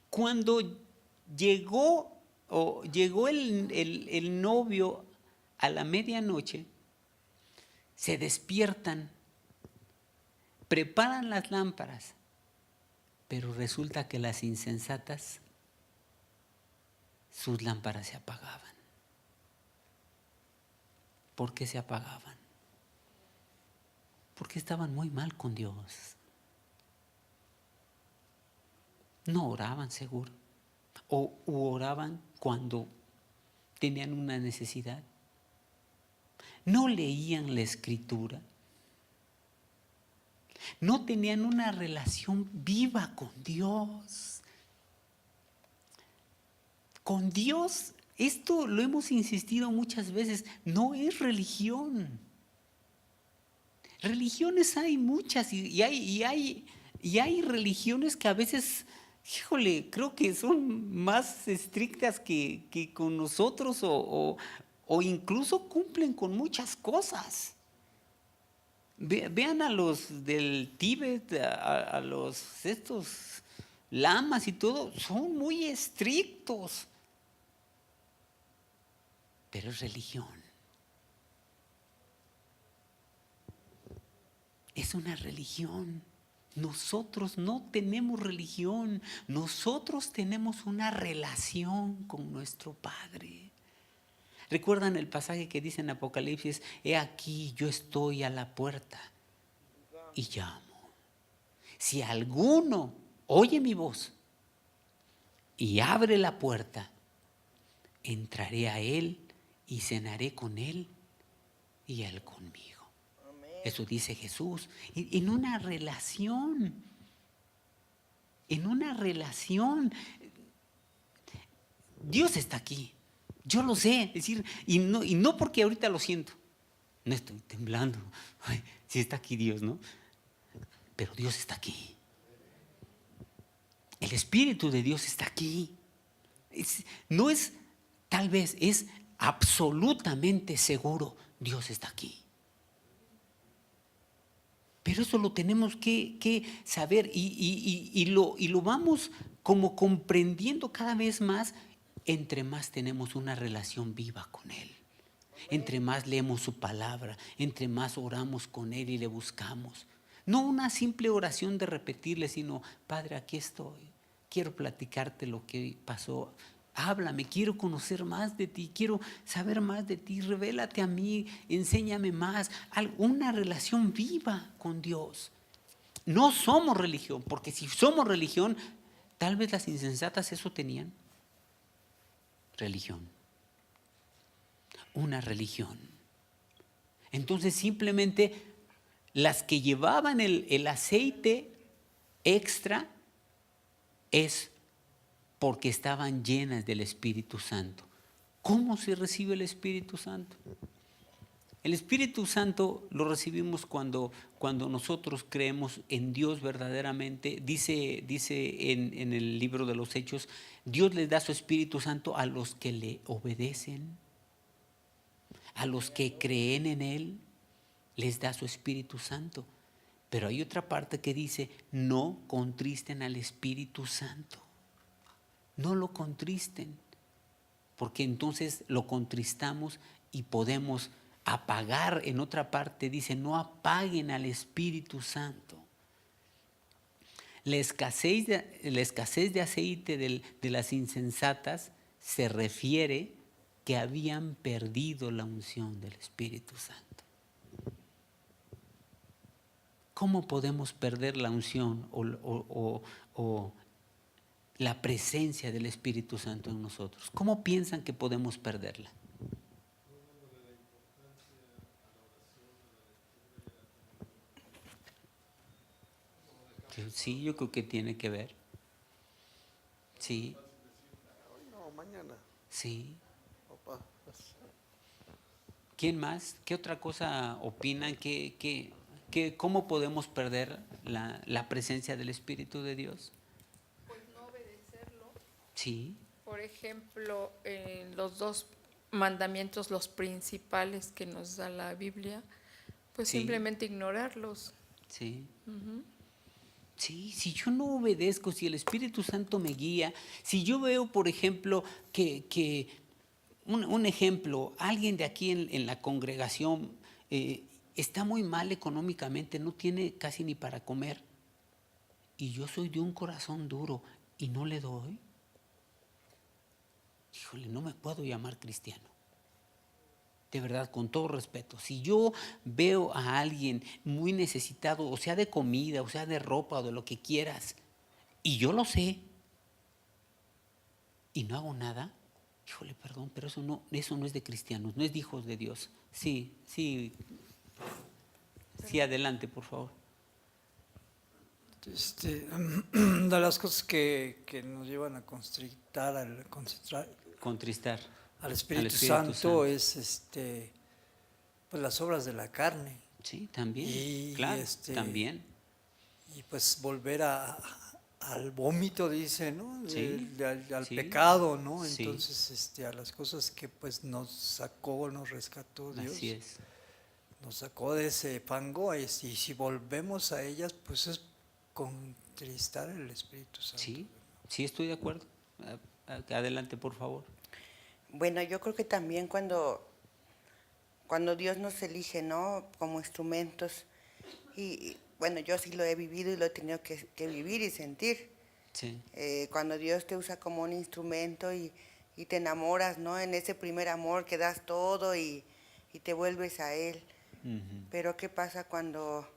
Cuando llegó el novio a la medianoche, se despiertan, preparan las lámparas, pero resulta que las insensatas, sus lámparas se apagaban. ¿Por qué se apagaban? Porque estaban muy mal con Dios. No oraban seguro, u oraban cuando tenían una necesidad. No leían la Escritura. No tenían una relación viva con Dios. Con Dios, esto lo hemos insistido muchas veces, no es religión. Religiones hay muchas y hay religiones que a veces, híjole, creo que son más estrictas que con nosotros o incluso cumplen con muchas cosas. Vean a los del Tíbet, a los estos lamas y todo, son muy estrictos. Pero es religión. Es una religión. Nosotros no tenemos religión, nosotros tenemos una relación con nuestro Padre. ¿Recuerdan el pasaje que dice en Apocalipsis? He aquí, yo estoy a la puerta y llamo. Si alguno oye mi voz y abre la puerta, entraré a él y cenaré con él y él conmigo. Eso dice Jesús. En una relación. En una relación. Dios está aquí. Yo lo sé. Es decir, y no porque ahorita lo siento. No estoy temblando. Ay, sí está aquí Dios, ¿no? Pero Dios está aquí. El Espíritu de Dios está aquí. No es tal vez, es absolutamente seguro. Dios está aquí. Pero eso lo tenemos que saber y lo vamos como comprendiendo cada vez más entre más tenemos una relación viva con Él. Entre más leemos su palabra, entre más oramos con Él y le buscamos. No una simple oración de repetirle, sino, Padre, aquí estoy. Quiero platicarte lo que pasó Háblame, quiero conocer más de ti, quiero saber más de ti, revélate a mí, enséñame más. Una relación viva con Dios. No somos religión, porque si somos religión, tal vez las insensatas eso tenían. Religión. Una religión. Entonces simplemente las que llevaban el aceite extra es porque estaban llenas del Espíritu Santo. ¿Cómo se recibe el Espíritu Santo? El Espíritu Santo lo recibimos cuando nosotros creemos en Dios verdaderamente. Dice en el libro de los Hechos, Dios les da su Espíritu Santo a los que le obedecen, a los que creen en Él, les da su Espíritu Santo. Pero hay otra parte que dice, no contristen al Espíritu Santo. No lo contristen, porque entonces lo contristamos y podemos apagar. En otra parte dice, no apaguen al Espíritu Santo. La escasez de aceite de las insensatas se refiere que habían perdido la unción del Espíritu Santo. ¿Cómo podemos perder la unción o la presencia del Espíritu Santo en nosotros? ¿Cómo piensan que podemos perderla? Sí, yo creo que tiene que ver. Sí. No, mañana. Sí. Opa, pues. ¿Quién más? ¿Qué otra cosa opinan? ¿Cómo podemos perder la presencia del Espíritu de Dios? Pues no obedecerlo. Sí. Por ejemplo, los 2 mandamientos, los principales que nos da la Biblia, pues Sí. simplemente ignorarlos. Sí. Sí, si yo no obedezco, si el Espíritu Santo me guía, si yo veo, por ejemplo, que un ejemplo, alguien de aquí en la congregación está muy mal económicamente, no tiene casi ni para comer, y yo soy de un corazón duro y no le doy, híjole, no me puedo llamar cristiano. De verdad, con todo respeto, si yo veo a alguien muy necesitado, o sea de comida, o sea de ropa, o de lo que quieras, y yo lo sé, y no hago nada, híjole, perdón, pero eso no es de cristianos, no es de hijos de Dios. Sí, adelante, por favor. De las cosas que nos llevan a contristar Contristar al Espíritu Santo es pues las obras de la carne Sí, también, y claro, también. y pues volver al vómito, dice, ¿no? Sí, Al sí, pecado, ¿no? sí. Entonces a las cosas que pues nos sacó, nos rescató Dios, Así es. nos sacó de ese fango, y si volvemos a ellas, pues es contristar el Espíritu Santo. Sí, estoy de acuerdo. Adelante, por favor. Bueno, yo creo que también cuando Dios nos elige, ¿no? Como instrumentos, y bueno, yo sí lo he vivido y lo he tenido que vivir y sentir. Sí. Cuando Dios te usa como un instrumento y te enamoras, ¿no? En ese primer amor que das todo y te vuelves a Él. Uh-huh. Pero ¿qué pasa cuando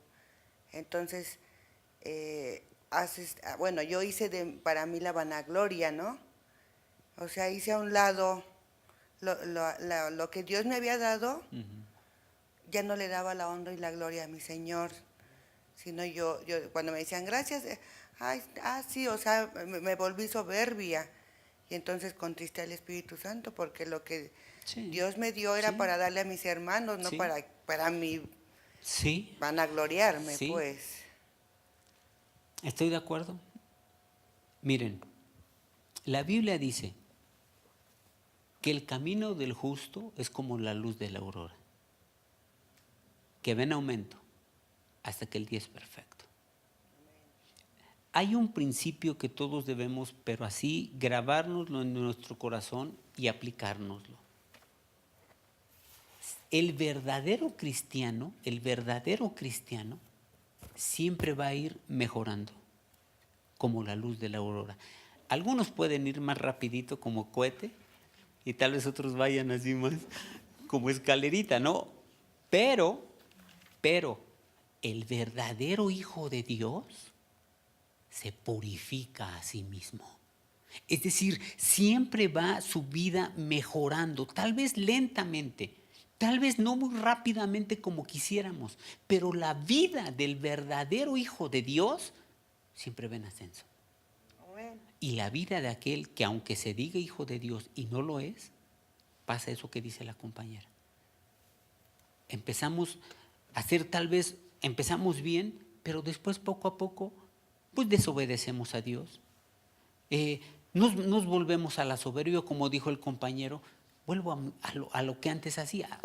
entonces haces, bueno, yo hice para mí la vanagloria, ¿no? O sea, hice a un lado lo que Dios me había dado, Uh-huh. ya no le daba la honra y la gloria a mi Señor, sino yo cuando me decían gracias, sí, o sea, me volví soberbia y entonces contristé al Espíritu Santo porque lo que Sí. Dios me dio era Sí. para darle a mis hermanos, no Sí. para mí Sí, vanagloriarme, Sí. pues. estoy de acuerdo. Miren, la Biblia dice que el camino del justo es como la luz de la aurora, que va en aumento hasta que el día es perfecto. Hay un principio que todos debemos, pero así, grabárnoslo en nuestro corazón y aplicárnoslo. El verdadero cristiano siempre va a ir mejorando, como la luz de la aurora. Algunos pueden ir más rapidito como cohete y tal vez otros vayan así más como escalerita, ¿no? Pero el verdadero Hijo de Dios se purifica a sí mismo. Es decir, siempre va su vida mejorando, tal vez lentamente, tal vez no muy rápidamente como quisiéramos, pero la vida del verdadero Hijo de Dios siempre va en ascenso. Bueno, Y la vida de aquel que aunque se diga Hijo de Dios y no lo es, pasa eso que dice la compañera. Empezamos a hacer empezamos bien, pero después poco a poco, pues desobedecemos a Dios. Nos volvemos a la soberbia, como dijo el compañero, vuelvo a lo que antes hacía,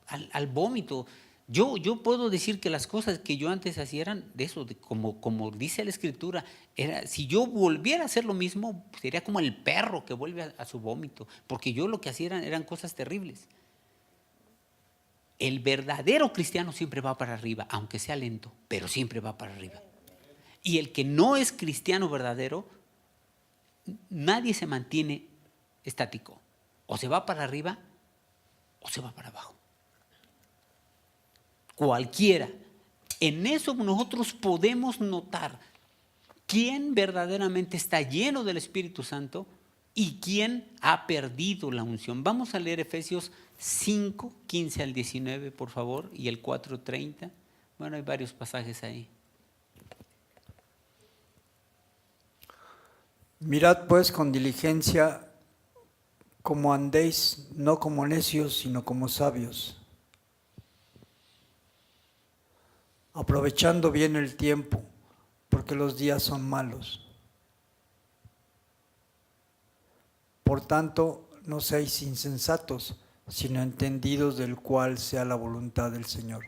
al vómito. Yo puedo decir que las cosas que yo antes hacía eran de eso, como dice la Escritura, si yo volviera a hacer lo mismo, sería como el perro que vuelve a su vómito, porque yo lo que hacía eran cosas terribles. El verdadero cristiano siempre va para arriba, aunque sea lento, pero siempre va para arriba. Y el que no es cristiano verdadero, nadie se mantiene estático. O se va para arriba o se va para abajo. Cualquiera. En eso nosotros podemos notar quién verdaderamente está lleno del Espíritu Santo y quién ha perdido la unción. Vamos a leer Efesios 5, 15 al 19, por favor, y el 4, 30. Bueno, hay varios pasajes ahí. Mirad pues con diligencia cómo andéis, no como necios, sino como sabios, aprovechando bien el tiempo, porque los días son malos. Por tanto, no seáis insensatos, sino entendidos del cual sea la voluntad del Señor.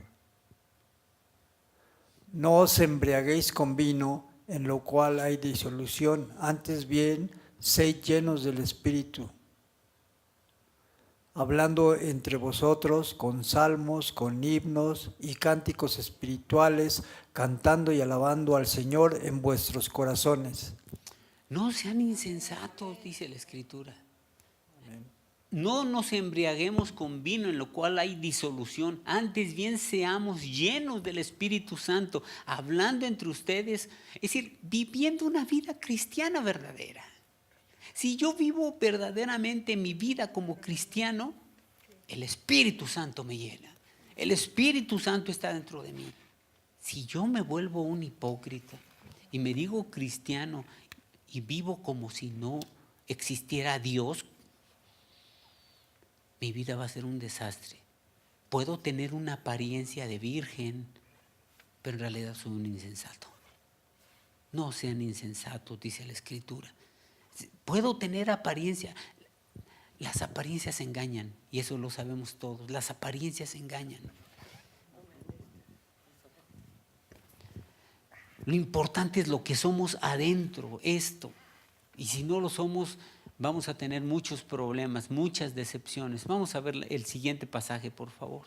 No os embriaguéis con vino, en lo cual hay disolución, antes bien, sed llenos del Espíritu, hablando entre vosotros con salmos, con himnos y cánticos espirituales, cantando y alabando al Señor en vuestros corazones. No sean insensatos, dice la Escritura. No nos embriaguemos con vino en lo cual hay disolución, antes bien seamos llenos del Espíritu Santo, hablando entre ustedes, es decir, viviendo una vida cristiana verdadera. Si yo vivo verdaderamente mi vida como cristiano, el Espíritu Santo me llena. El Espíritu Santo está dentro de mí. Si yo me vuelvo un hipócrita y me digo cristiano y vivo como si no existiera Dios, mi vida va a ser un desastre. Puedo tener una apariencia de virgen, pero en realidad soy un insensato. No sean insensatos, dice la Escritura. Puedo tener apariencia. Las apariencias engañan, y eso lo sabemos todos. Las apariencias engañan. Lo importante es lo que somos adentro, esto. Y si no lo somos, vamos a tener muchos problemas, muchas decepciones. Vamos a ver el siguiente pasaje, por favor.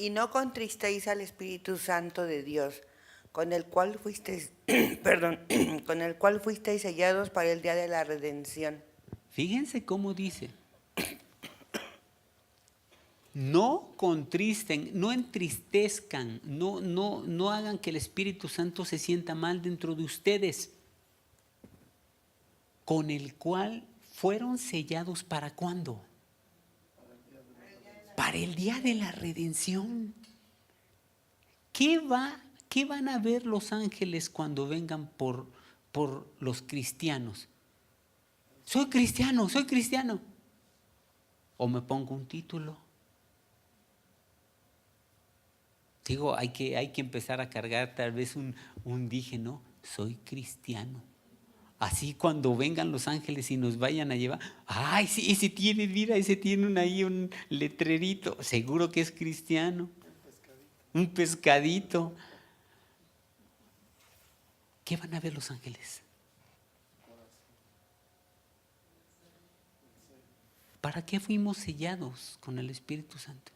y no contristéis al Espíritu Santo de Dios, con el cual fuisteis, con el cual fuisteis sellados para el día de la redención. Fíjense cómo dice. No contristen, no entristezcan, no hagan que el Espíritu Santo se sienta mal dentro de ustedes, con el cual fueron sellados ¿para cuándo? Para el día de la redención. ¿Qué van a ver los ángeles cuando vengan por los cristianos? Soy cristiano. O me pongo un título. Digo, hay que empezar a cargar tal vez un dije, ¿no? Soy cristiano. Así cuando vengan los ángeles y nos vayan a llevar, ¡ay, sí, ese tiene, mira, ese tiene ahí un letrerito! Seguro que es cristiano. Un pescadito. ¿Qué van a ver los ángeles? ¿Para qué fuimos sellados con el Espíritu Santo?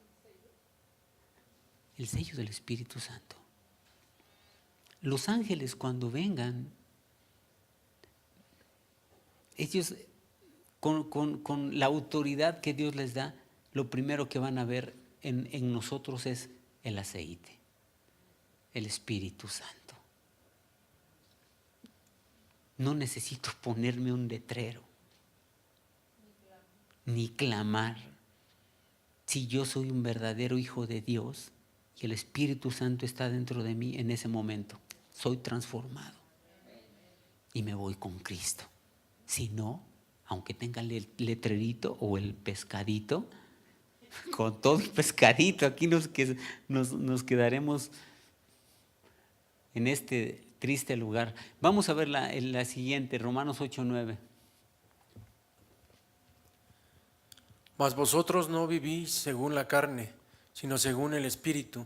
El sello del Espíritu Santo. Los ángeles cuando vengan ellos con la autoridad que Dios les da, lo primero que van a ver en nosotros es el aceite, el Espíritu Santo. No necesito ponerme un letrero, ni clamar. Si yo soy un verdadero hijo de Dios y el Espíritu Santo está dentro de mí, en ese momento soy transformado y me voy con Cristo. Si no, aunque tenga el letrerito o el pescadito, con todo el pescadito aquí nos quedaremos en este triste lugar. Vamos a ver la siguiente, Romanos 8:9. Mas vosotros no vivís según la carne, sino según el Espíritu,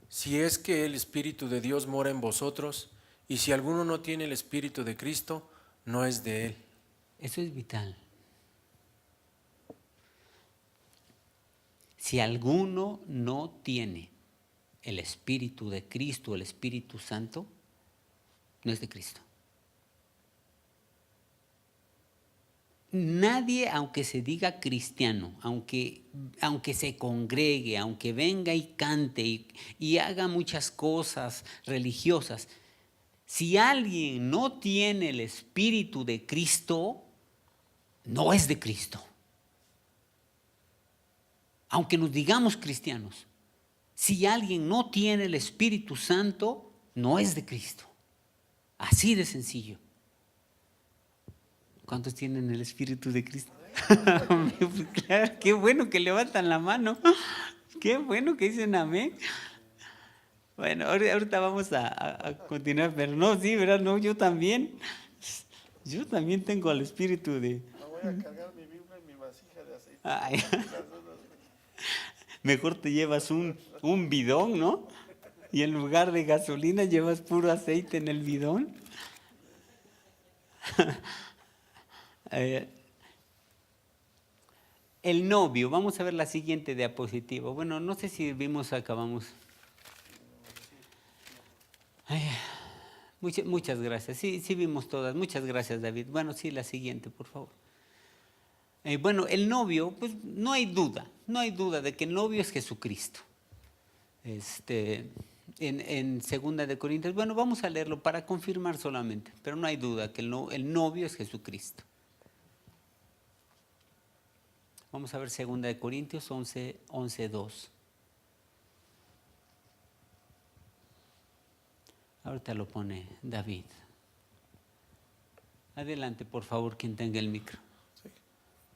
si es que el Espíritu de Dios mora en vosotros, y si alguno no tiene el Espíritu de Cristo, no es de él. Eso es vital. Si alguno no tiene el Espíritu de Cristo, el Espíritu Santo, no es de Cristo. Nadie, aunque se diga cristiano, aunque se congregue, aunque venga y cante y haga muchas cosas religiosas, si alguien no tiene el Espíritu de Cristo, no es de Cristo. Aunque nos digamos cristianos, si alguien no tiene el Espíritu Santo, no es de Cristo. Así de sencillo. ¿Cuántos tienen el Espíritu de Cristo? Claro, qué bueno que levantan la mano. Qué bueno que dicen amén. Bueno, ahorita vamos a continuar, pero no, sí, ¿verdad? No, yo también tengo el Espíritu de... Me voy a cargar mi Biblia y mi vasija de aceite. Ay. Mejor te llevas un bidón, ¿no? Y en lugar de gasolina llevas puro aceite en el bidón. El novio, vamos a ver la siguiente diapositiva. Bueno, no sé si acabamos. Muchas gracias. Sí vimos todas. Muchas gracias, David. Bueno, sí, la siguiente, por favor. Bueno, el novio, pues no hay duda de que el novio es Jesucristo. En 2 de Corintios, bueno, vamos a leerlo para confirmar solamente, pero no hay duda que el novio es Jesucristo. Vamos a ver 2 de Corintios 11:2. Ahorita lo pone David. Adelante, por favor, quien tenga el micro.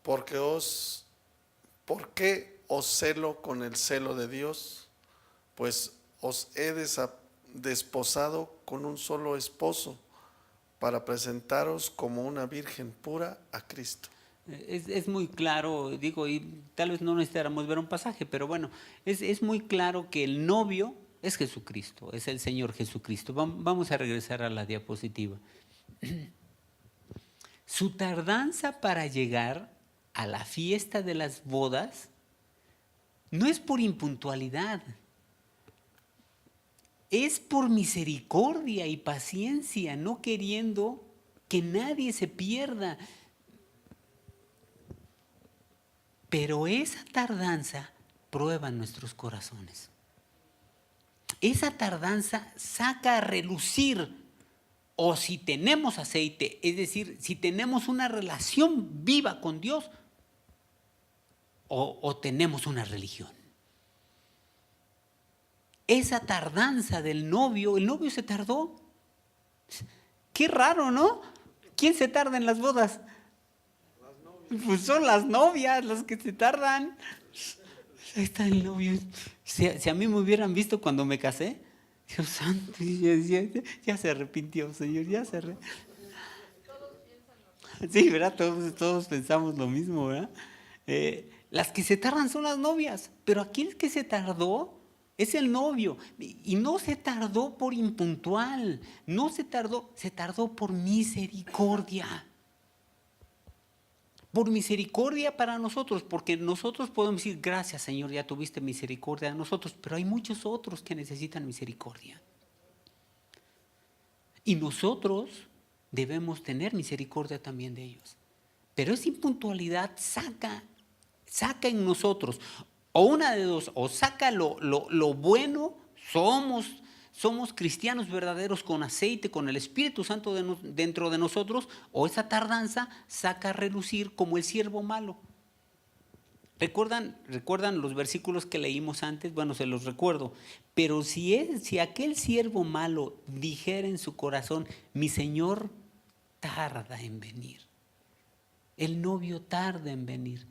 ¿Por qué os celo con el celo de Dios? Pues os he desposado con un solo esposo para presentaros como una virgen pura a Cristo. Es muy claro, digo, y tal vez no necesitáramos ver un pasaje, pero bueno, es muy claro que el novio es Jesucristo, es el Señor Jesucristo. Vamos a regresar a la diapositiva. Su tardanza para llegar a la fiesta de las bodas no es por impuntualidad, es por misericordia y paciencia, no queriendo que nadie se pierda. Pero esa tardanza prueba nuestros corazones. Esa tardanza saca a relucir, o si tenemos aceite, es decir, si tenemos una relación viva con Dios, o tenemos una religión. Esa tardanza del novio, el novio se tardó. Qué raro, ¿no? ¿Quién se tarda en las bodas? Pues son las novias las que se tardan. Ahí está el novio. Si a mí me hubieran visto cuando me casé, Dios santo, ya se arrepintió, Señor, ya se arrepintió. Sí, ¿verdad? Todos pensamos lo mismo, ¿verdad? Las que se tardan son las novias, pero aquí el que se tardó es el novio. Y no se tardó por impuntual, no se tardó por misericordia. Por misericordia para nosotros, porque nosotros podemos decir, gracias Señor, ya tuviste misericordia de nosotros, pero hay muchos otros que necesitan misericordia. Y nosotros debemos tener misericordia también de ellos. Pero esa impuntualidad saca en nosotros, o una de dos, o saca lo bueno, somos cristianos verdaderos con aceite, con el Espíritu Santo dentro de nosotros, o esa tardanza saca a relucir como el siervo malo. ¿Recuerdan los versículos que leímos antes? Bueno, se los recuerdo. Pero si aquel siervo malo dijera en su corazón, mi Señor tarda en venir, el novio tarda en venir,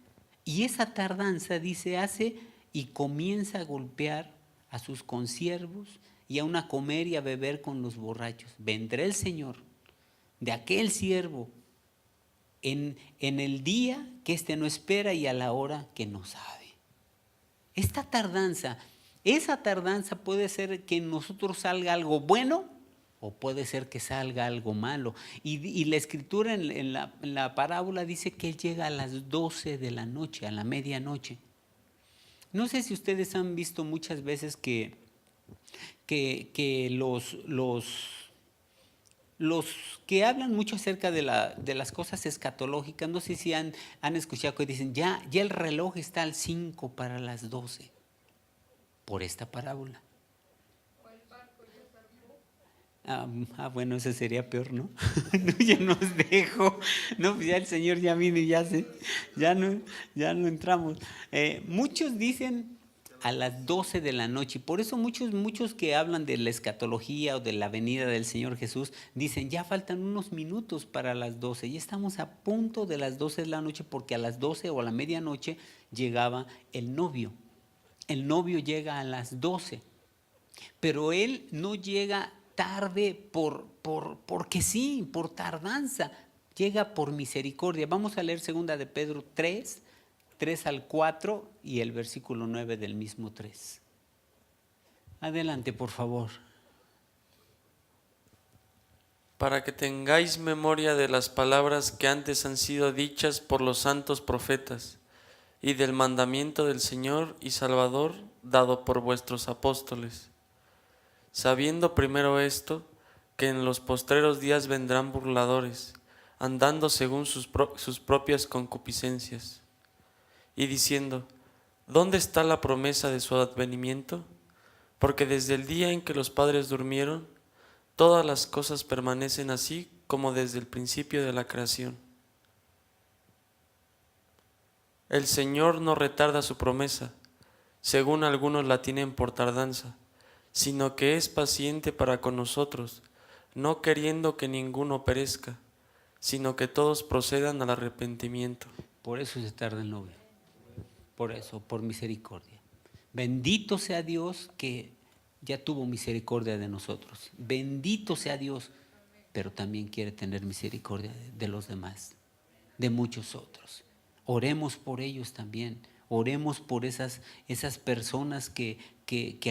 y esa tardanza, dice, hace y comienza a golpear a sus consiervos y aun a comer y a beber con los borrachos. Vendrá el Señor de aquel siervo en el día que éste no espera y a la hora que no sabe. Esa tardanza puede ser que en nosotros salga algo bueno o puede ser que salga algo malo. Y la Escritura en la parábola dice que Él llega a las 12 de la noche, a la medianoche. No sé si ustedes han visto muchas veces que los que hablan mucho acerca de las cosas escatológicas, no sé si han escuchado que dicen, ya el reloj está al 5 para las 12, por esta parábola. Bueno, ese sería peor, ¿no? No, ya nos dejó. No, pues ya el Señor ya vino y ya no entramos. Muchos dicen a las 12 de la noche. Por eso muchos que hablan de la escatología o de la venida del Señor Jesús dicen, ya faltan unos minutos para las 12. Ya estamos a punto de las 12 de la noche, porque a las 12 o a la medianoche llegaba el novio. El novio llega a las 12, pero él no llega tarde porque sí, por tardanza, llega por misericordia. Vamos a leer 2 de Pedro 3 al 4 y el versículo 9 del mismo 3. Adelante, por favor. Para que tengáis memoria de las palabras que antes han sido dichas por los santos profetas, y del mandamiento del Señor y Salvador dado por vuestros apóstoles, sabiendo primero esto, que en los postreros días vendrán burladores, andando según sus propias concupiscencias, y diciendo, ¿dónde está la promesa de su advenimiento? Porque desde el día en que los padres durmieron, todas las cosas permanecen así como desde el principio de la creación. El Señor no retarda su promesa, según algunos la tienen por tardanza, sino que es paciente para con nosotros, no queriendo que ninguno perezca, sino que todos procedan al arrepentimiento. Por eso se tarda el novio, por eso, por misericordia. Bendito sea Dios que ya tuvo misericordia de nosotros. Bendito sea Dios, pero también quiere tener misericordia de los demás, de muchos otros. Oremos por ellos también. Oremos por esas personas que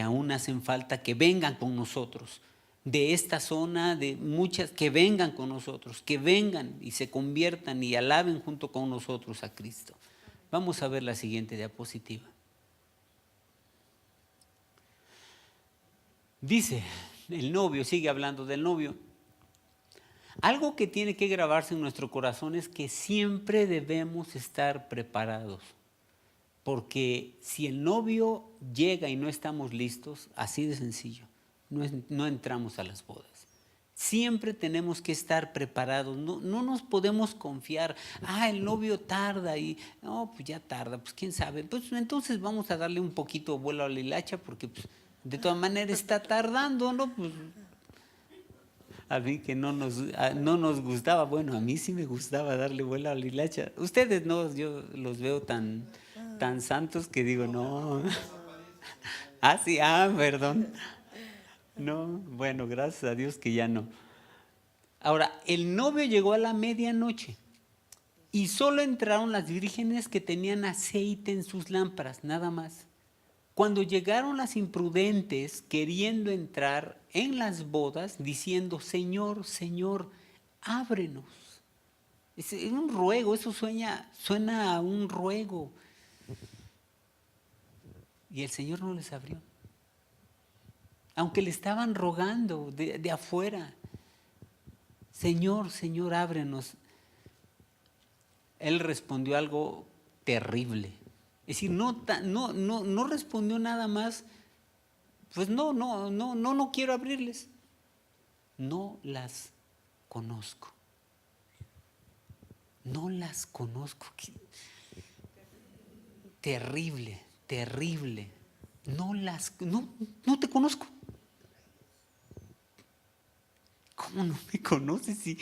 aún hacen falta, que vengan con nosotros, de esta zona, de muchas, que vengan con nosotros, que vengan y se conviertan y alaben junto con nosotros a Cristo. Vamos a ver la siguiente diapositiva. Dice, el novio, sigue hablando del novio. Algo que tiene que grabarse en nuestro corazón es que siempre debemos estar preparados. Porque si el novio llega y no estamos listos, así de sencillo, no entramos a las bodas. Siempre tenemos que estar preparados, no nos podemos confiar. El novio tarda y no, pues ya tarda, pues quién sabe. Pues entonces vamos a darle un poquito vuelo a la hilacha porque pues, de todas maneras está tardando, ¿no? Pues, a mí que no nos gustaba, bueno, a mí sí me gustaba darle vuelo a la hilacha. Ustedes no, yo los veo tan santos que digo, no. Sí, perdón. No, bueno, gracias a Dios que ya no. Ahora, el novio llegó a la medianoche y solo entraron las vírgenes que tenían aceite en sus lámparas, nada más. Cuando llegaron las imprudentes queriendo entrar en las bodas, diciendo, Señor, Señor, ábrenos. Es un ruego, eso suena a un ruego. Y el Señor no les abrió. Aunque le estaban rogando de afuera. Señor, Señor, ábrenos. él respondió algo terrible. Es decir, no respondió nada más, pues no quiero abrirles. No las conozco. No las conozco. Terrible, terrible. No te conozco. ¿Cómo no me conoces? Si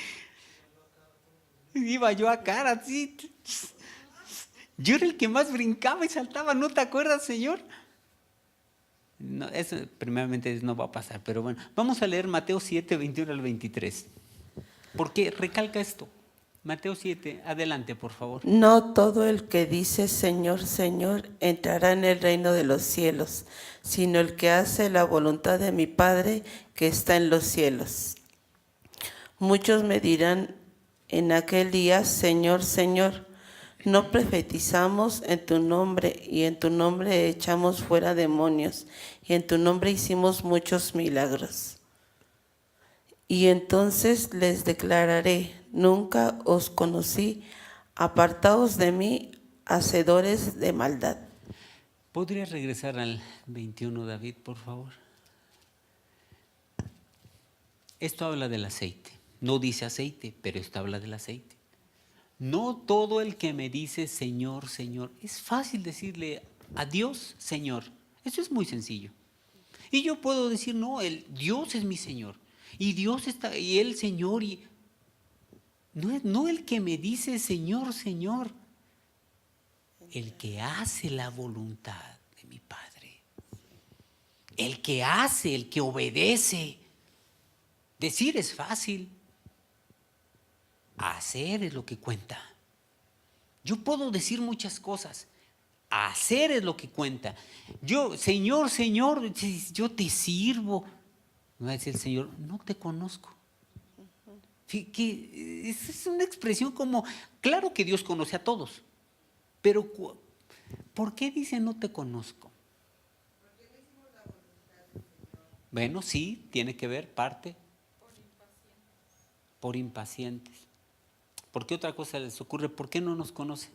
iba yo a cara así. Yo era el que más brincaba y saltaba, ¿no te acuerdas, Señor? No, eso primeramente no va a pasar, pero bueno, vamos a leer Mateo 7, 21 al 23. ¿Por qué recalca esto? Mateo 7, adelante, por favor. No todo el que dice Señor, Señor, entrará en el reino de los cielos, sino el que hace la voluntad de mi Padre que está en los cielos. Muchos me dirán en aquel día, Señor, Señor, no profetizamos en tu nombre, y en tu nombre echamos fuera demonios, y en tu nombre hicimos muchos milagros. Y entonces les declararé, nunca os conocí, apartaos de mí, hacedores de maldad. ¿Podrías regresar al 21, David, por favor? Esto habla del aceite. No dice aceite, pero esto habla del aceite. No todo el que me dice Señor, Señor. Es fácil decirle a Dios, Señor. Eso es muy sencillo. Y yo puedo decir, no, Dios es mi Señor. Y Dios está, y Él Señor. Y no el que me dice Señor, Señor. El que hace la voluntad de mi Padre. El que hace, el que obedece. Decir es fácil. Hacer es lo que cuenta. Yo puedo decir muchas cosas. Hacer es lo que cuenta. Yo, Señor, Señor, yo te sirvo. Me va a decir el Señor, no te conozco. Es una expresión como, claro que Dios conoce a todos, pero ¿por qué dice no te conozco? Bueno, sí, tiene que ver parte. Por impacientes. ¿Por qué otra cosa les ocurre? ¿Por qué no nos conoce?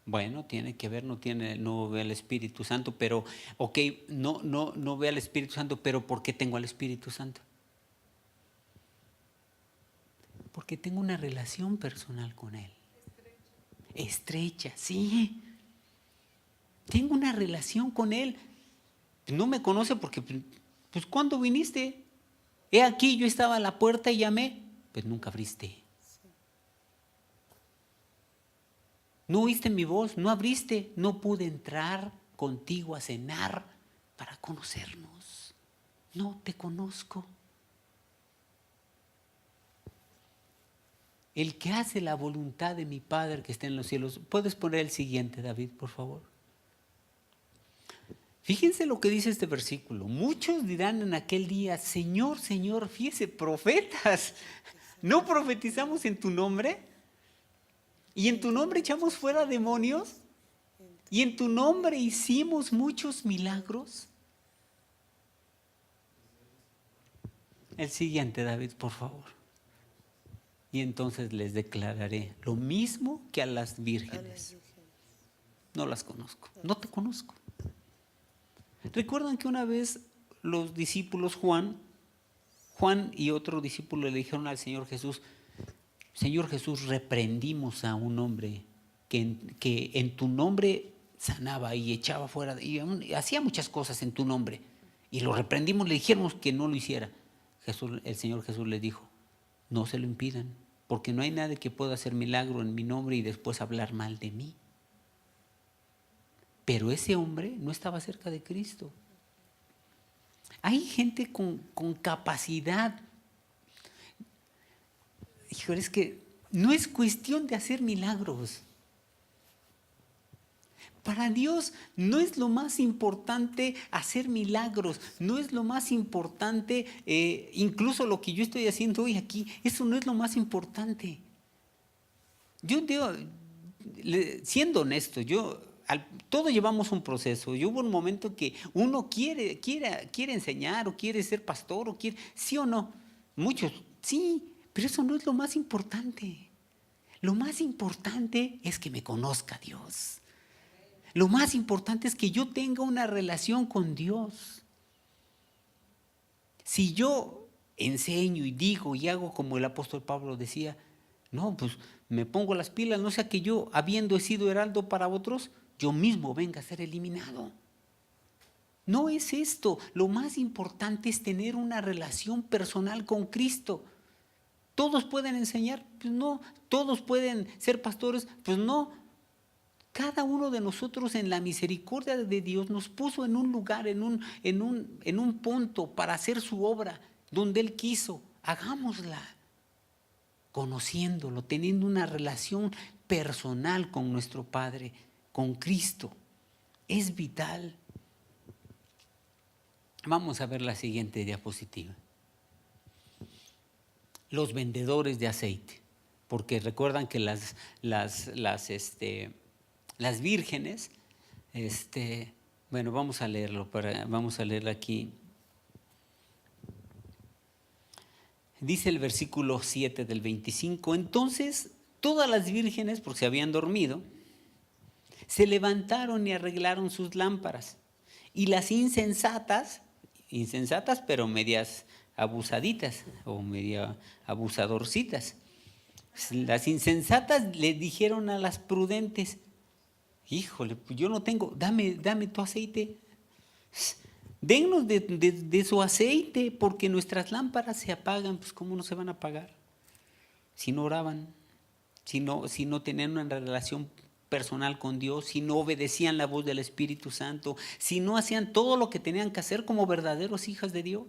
Bueno, tiene que ver, no ve al Espíritu Santo, pero, ok, no ve al Espíritu Santo, pero ¿por qué tengo al Espíritu Santo? Porque tengo una relación personal con Él. Estrecha, sí. Tengo una relación con Él. No me conoce porque, pues, ¿cuándo viniste? He aquí, yo estaba a la puerta y llamé. Pues nunca abriste. No oíste mi voz, no abriste, no pude entrar contigo a cenar para conocernos. No te conozco. El que hace la voluntad de mi Padre que está en los cielos. ¿Puedes poner el siguiente, David, por favor? Fíjense lo que dice este versículo. Muchos dirán en aquel día, Señor, Señor, fíjese, profetas, ¿no profetizamos en tu nombre? ¿Y en tu nombre echamos fuera demonios? ¿Y en tu nombre hicimos muchos milagros? El siguiente, David, por favor. Y entonces les declararé lo mismo que a las vírgenes. No las conozco, no te conozco. ¿Recuerdan que una vez los discípulos Juan y otro discípulo le dijeron al Señor Jesús, Señor Jesús, reprendimos a un hombre que en tu nombre sanaba y echaba fuera, y hacía muchas cosas en tu nombre, y lo reprendimos, le dijimos que no lo hiciera. El Señor Jesús le dijo, no se lo impidan, porque no hay nadie que pueda hacer milagro en mi nombre y después hablar mal de mí. Pero ese hombre no estaba cerca de Cristo. Hay gente con capacidad. Híjole, es que no es cuestión de hacer milagros. Para Dios no es lo más importante hacer milagros, no es lo más importante, incluso lo que yo estoy haciendo hoy aquí, eso no es lo más importante. Yo digo, siendo honesto, todos llevamos un proceso. Y hubo un momento que uno quiere enseñar o quiere ser pastor o quiere, sí o no. Muchos, sí, pero eso no es lo más importante. Lo más importante es que me conozca Dios. Lo más importante es que yo tenga una relación con Dios. Si yo enseño y digo y hago como el apóstol Pablo decía, no, pues me pongo las pilas, no sea que yo, habiendo sido heraldo para otros, yo mismo venga a ser eliminado. No es esto. Lo más importante es tener una relación personal con Cristo. ¿Todos pueden enseñar? Pues no. ¿Todos pueden ser pastores? Pues no. Cada uno de nosotros en la misericordia de Dios nos puso en un lugar, en un punto para hacer su obra donde Él quiso. Hagámosla, conociéndolo, teniendo una relación personal con nuestro Padre, con Cristo. Es vital. Vamos a ver la siguiente diapositiva. Los vendedores de aceite, porque recuerdan que las vírgenes, bueno, vamos a leerlo, vamos a leerlo aquí. Dice el versículo 7 del 25, entonces todas las vírgenes, porque se habían dormido, se levantaron y arreglaron sus lámparas, y las insensatas pero medias abusaditas o media abusadorcitas, las insensatas le dijeron a las prudentes, híjole, pues yo no tengo, dame tu aceite, dennos de su aceite, porque nuestras lámparas se apagan. Pues ¿cómo no se van a apagar? Si no oraban, si no tenían una relación personal con Dios, si no obedecían la voz del Espíritu Santo, si no hacían todo lo que tenían que hacer como verdaderos hijas de Dios.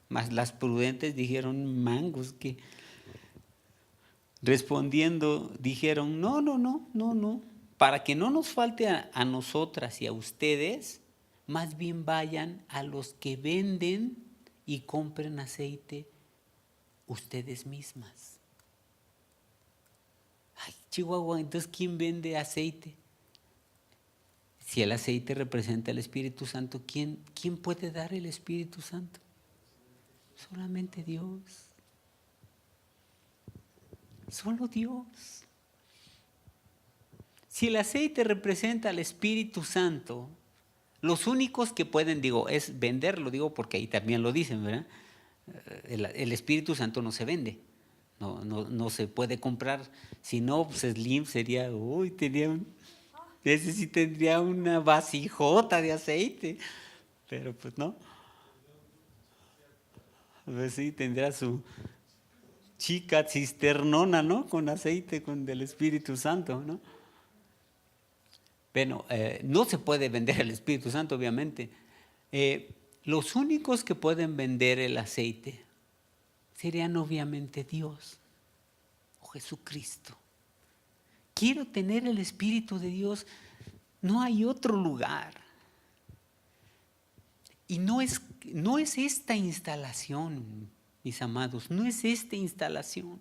Mas las prudentes dijeron, mangos, que respondiendo dijeron, no, para que no nos falte a nosotras y a ustedes, más bien vayan a los que venden y compren aceite ustedes mismas. Ay, Chihuahua, entonces ¿quién vende aceite? Si el aceite representa el Espíritu Santo, ¿quién puede dar el Espíritu Santo? Solamente Dios. Solo Dios. Si el aceite representa al Espíritu Santo, los únicos que pueden, es venderlo, porque ahí también lo dicen, ¿verdad? El Espíritu Santo no se vende, no se puede comprar. Si no, pues Slim sería, ese sí tendría una vasijota de aceite, pero pues no. Pues sí, tendrá su chica cisternona, ¿no? Con aceite, del Espíritu Santo, ¿no? Bueno, no se puede vender el Espíritu Santo, obviamente. Los únicos que pueden vender el aceite serían obviamente Dios o Jesucristo. Quiero tener el Espíritu de Dios, no hay otro lugar. Y no es esta instalación, mis amados, no es esta instalación.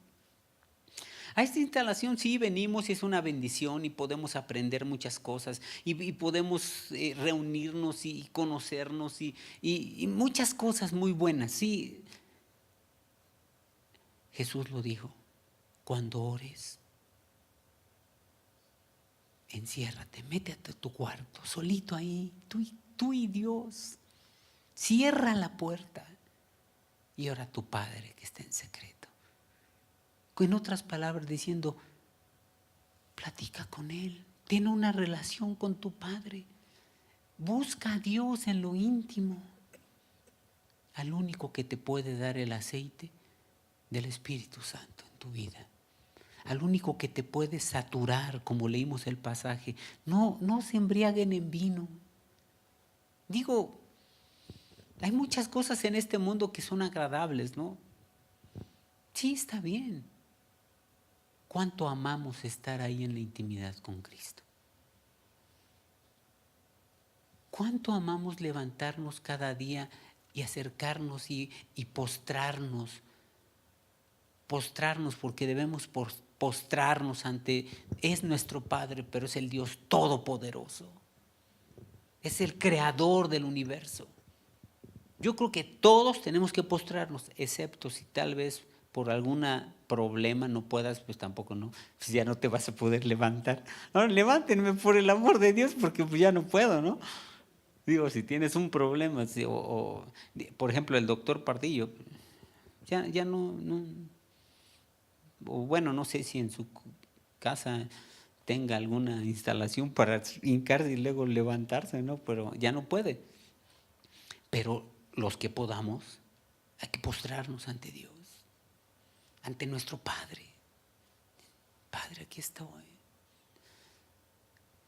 A esta instalación sí venimos y es una bendición y podemos aprender muchas cosas y podemos reunirnos y conocernos y muchas cosas muy buenas. Sí, Jesús lo dijo, cuando ores, enciérrate, métete a tu cuarto, solito ahí, tú y Dios. Cierra la puerta y ora a tu Padre que está en secreto. En otras palabras, diciendo, platica con Él, ten una relación con tu Padre, busca a Dios en lo íntimo, al único que te puede dar el aceite del Espíritu Santo en tu vida, al único que te puede saturar, como leímos el pasaje. No se embriaguen en vino. Hay muchas cosas en este mundo que son agradables, ¿no? Sí, está bien. ¿Cuánto amamos estar ahí en la intimidad con Cristo? ¿Cuánto amamos levantarnos cada día y acercarnos y postrarnos? Postrarnos porque debemos postrarnos es nuestro Padre, pero es el Dios Todopoderoso. Es el creador del universo. Yo creo que todos tenemos que postrarnos, excepto si tal vez por algún problema no puedas, pues tampoco no, pues ya no te vas a poder levantar. Ahora levántenme por el amor de Dios, porque pues ya no puedo, ¿no? Digo, si tienes un problema, por ejemplo, el doctor Pardillo, ya no, o bueno, no sé si en su casa tenga alguna instalación para hincarse y luego levantarse, ¿no? Pero ya no puede. Pero los que podamos, hay que postrarnos ante Dios, ante nuestro Padre. Padre, aquí estoy.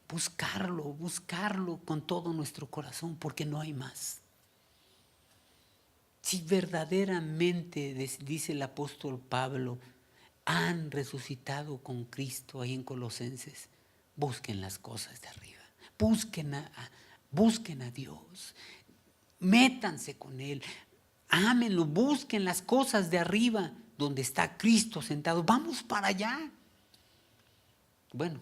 Buscarlo con todo nuestro corazón, porque no hay más. Si verdaderamente, dice el apóstol Pablo, han resucitado con Cristo ahí en Colosenses, busquen las cosas de arriba, busquen a Dios, métanse con Él, ámenlo, busquen las cosas de arriba, donde está Cristo sentado, vamos para allá. Bueno,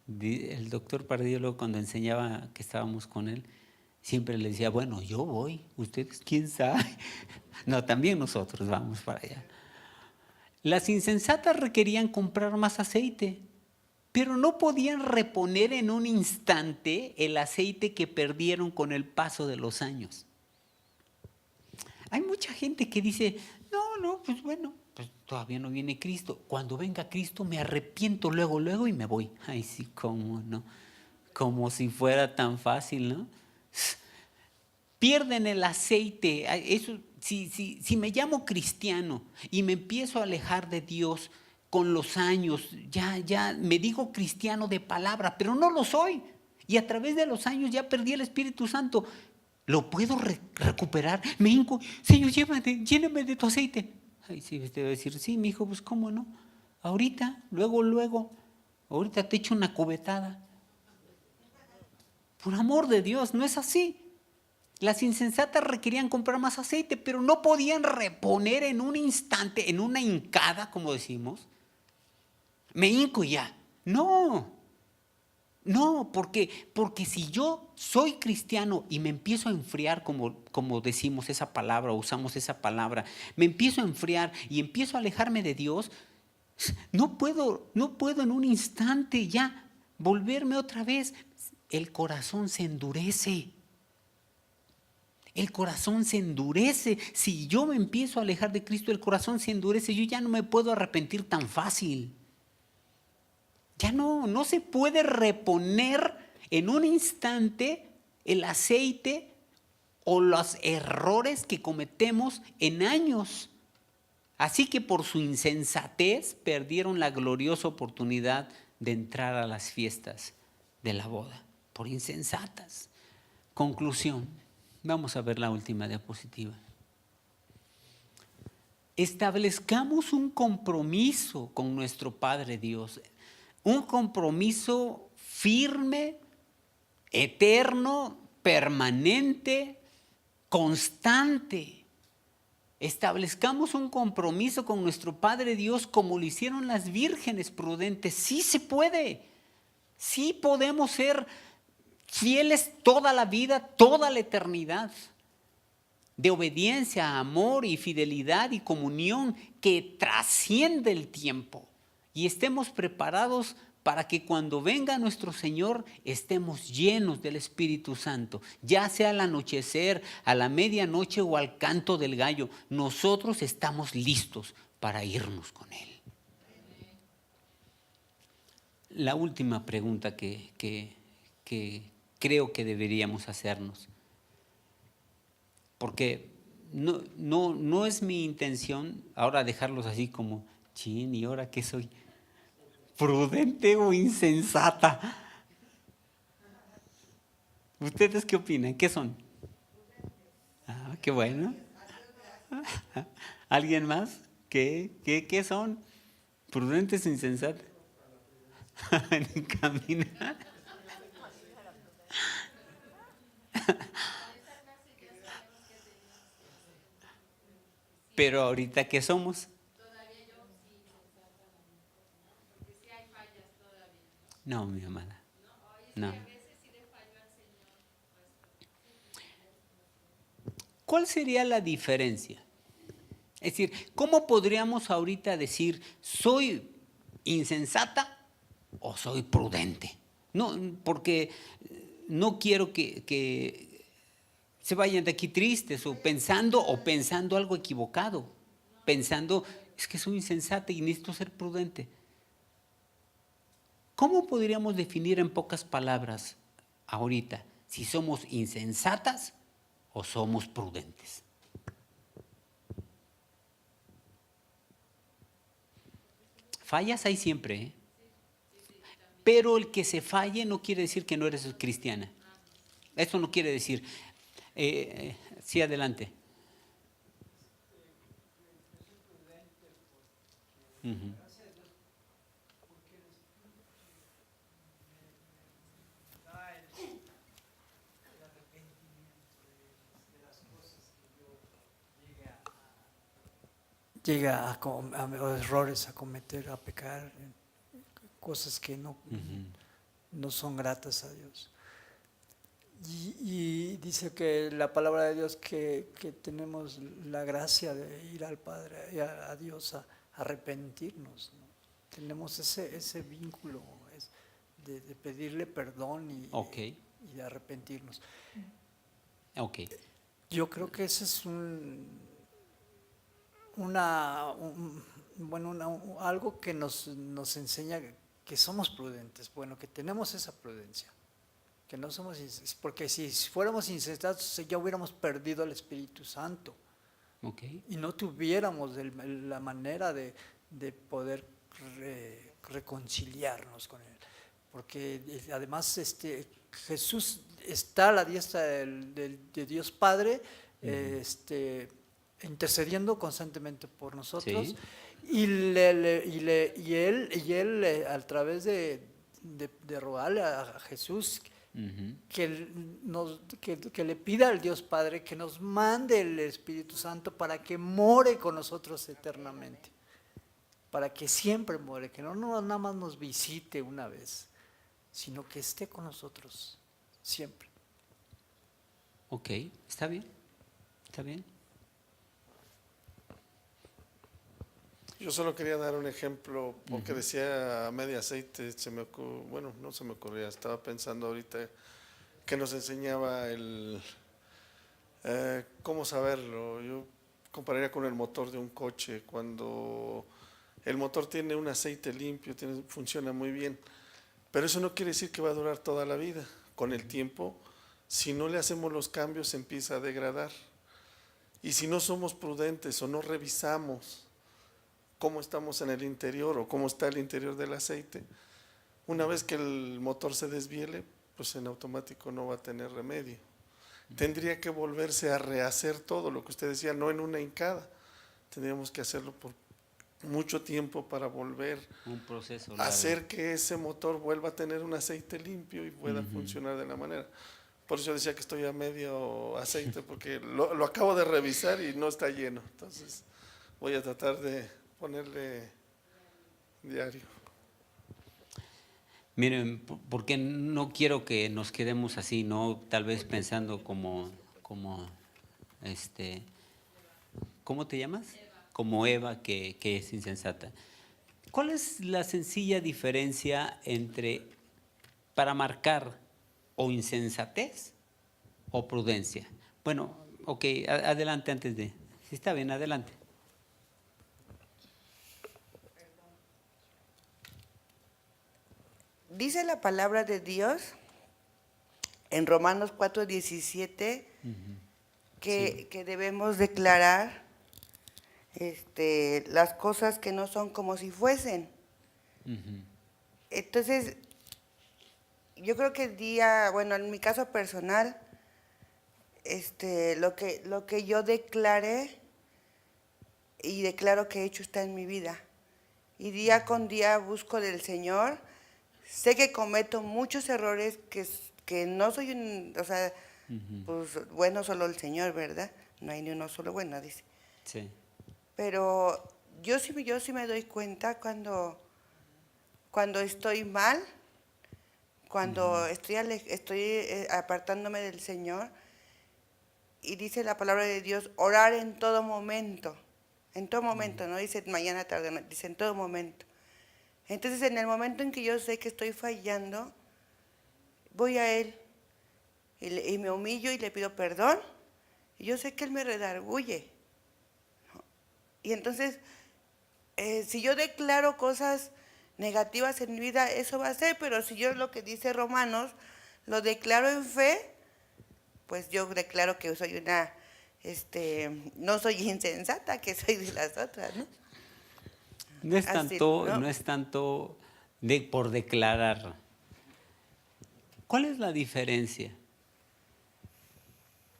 el doctor Pardillo luego cuando enseñaba que estábamos con él, siempre le decía, bueno, yo voy, ustedes quién sabe. No, también nosotros vamos para allá. Las insensatas requerían comprar más aceite, pero no podían reponer en un instante el aceite que perdieron con el paso de los años. Hay mucha gente que dice, no, pues bueno, pues todavía no viene Cristo. Cuando venga Cristo me arrepiento luego y me voy. Ay, sí, cómo no. Como si fuera tan fácil, ¿no? Pierden el aceite. Eso, si me llamo cristiano y me empiezo a alejar de Dios con los años, ya me digo cristiano de palabra, pero no lo soy. Y a través de los años ya perdí el Espíritu Santo. ¿Lo puedo recuperar? Me hinco, Señor, lléname de tu aceite. Ay, sí, usted va a decir, sí, mi hijo, pues cómo no. Ahorita, luego, ahorita te echo una cubetada. Por amor de Dios, no es así. Las insensatas requerían comprar más aceite, pero no podían reponer en un instante, en una hincada, como decimos. Me hinco y ya. No, porque si yo soy cristiano y me empiezo a enfriar, como decimos esa palabra, usamos esa palabra, me empiezo a enfriar y empiezo a alejarme de Dios, no puedo en un instante ya volverme otra vez. El corazón se endurece. El corazón se endurece. Si yo me empiezo a alejar de Cristo, el corazón se endurece. Yo ya no me puedo arrepentir tan fácil. Ya no se puede reponer en un instante el aceite o los errores que cometemos en años. Así que por su insensatez perdieron la gloriosa oportunidad de entrar a las fiestas de la boda. Por insensatas. Conclusión. Vamos a ver la última diapositiva. Establezcamos un compromiso con nuestro Padre Dios. Un compromiso firme, eterno, permanente, constante. Establezcamos un compromiso con nuestro Padre Dios como lo hicieron las vírgenes prudentes. Sí se puede. Sí podemos ser fieles toda la vida, toda la eternidad. De obediencia, amor y fidelidad y comunión que trasciende el tiempo. Y estemos preparados para que cuando venga nuestro Señor estemos llenos del Espíritu Santo, ya sea al anochecer, a la medianoche o al canto del gallo. Nosotros estamos listos para irnos con Él. La última pregunta que creo que deberíamos hacernos, porque no es mi intención ahora dejarlos así como, chin, ¿y ahora qué soy? ¿Prudente o insensata? ¿Ustedes qué opinan? ¿Qué son? Ah, qué bueno. ¿Alguien más? ¿Qué son? ¿Prudentes o insensatas? En camino. Pero ahorita, ¿qué somos? No, mi amada. No. ¿Cuál sería la diferencia? Es decir, ¿cómo podríamos ahorita decir soy insensata o soy prudente? No, porque no quiero que se vayan de aquí tristes o pensando algo equivocado, pensando es que soy insensata y necesito ser prudente. ¿Cómo podríamos definir en pocas palabras ahorita si somos insensatas o somos prudentes? Fallas hay siempre, ¿eh? Pero el que se falle no quiere decir que no eres cristiana. Eso no quiere decir. Sí, adelante. Uh-huh. Llega a errores, a cometer, a pecar, cosas que no son gratas a Dios. Y dice que la palabra de Dios que tenemos la gracia de ir al Padre, a Dios, a arrepentirnos, ¿no? Tenemos ese vínculo de pedirle perdón y de arrepentirnos. Okay. Yo creo que ese es algo que nos enseña que somos prudentes, bueno, que tenemos esa prudencia, que no somos insensatos, porque si fuéramos insensatos ya hubiéramos perdido al Espíritu Santo. Y no tuviéramos la manera de poder reconciliarnos con Él, porque además Jesús está a la diestra de Dios Padre, intercediendo constantemente por nosotros, Sí. y él a través de rogarle a Jesús que le pida al Dios Padre que nos mande el Espíritu Santo para que more con nosotros eternamente, para que siempre more, que no nada más nos visite una vez, sino que esté con nosotros siempre. Ok, está bien, está bien. Yo solo quería dar un ejemplo, porque decía medio aceite, no se me ocurría, estaba pensando ahorita que nos enseñaba cómo saberlo. Yo compararía con el motor de un coche. Cuando el motor tiene un aceite limpio, funciona muy bien, pero eso no quiere decir que va a durar toda la vida. Con el tiempo, si no le hacemos los cambios, se empieza a degradar. Y si no somos prudentes o no revisamos cómo estamos en el interior o cómo está el interior del aceite, una vez que el motor se desviele, pues en automático no va a tener remedio. Tendría que volverse a rehacer todo, lo que usted decía, no en una hincada. Tendríamos que hacerlo por mucho tiempo para volver Un proceso a largo. hacer que ese motor vuelva a tener un aceite limpio y pueda funcionar de la manera. Por eso yo decía que estoy a medio aceite, porque lo acabo de revisar y no está lleno. Entonces voy a tratar de ponerle diario. Miren, porque no quiero que nos quedemos así, ¿no? Tal vez pensando como ¿cómo te llamas? Como Eva, que es insensata. ¿Cuál es la sencilla diferencia para marcar o insensatez o prudencia? Bueno, ok, adelante antes de. Sí, está bien, adelante. Dice la palabra de Dios en Romanos 4:17 que debemos declarar las cosas que no son como si fuesen. Entonces, yo creo que en mi caso personal, lo que yo declaré y declaro que he hecho está en mi vida. Y día con día busco del Señor. Sé que cometo muchos errores, que no soy pues bueno solo el Señor, ¿verdad? No hay ni uno solo bueno, dice. Sí. Pero yo sí me doy cuenta cuando estoy mal, cuando estoy apartándome del Señor, y dice la palabra de Dios, orar en todo momento. En todo momento, no dice mañana, tarde, no, dice en todo momento. Entonces, en el momento en que yo sé que estoy fallando, voy a Él y me humillo y le pido perdón. Y yo sé que Él me redarguye. Y entonces, si yo declaro cosas negativas en mi vida, eso va a ser, pero si yo lo que dice Romanos lo declaro en fe, pues yo declaro que soy una, no soy insensata, que soy de las otras, ¿no? No es Así, tanto, ¿no? no es tanto por declarar. ¿Cuál es la diferencia?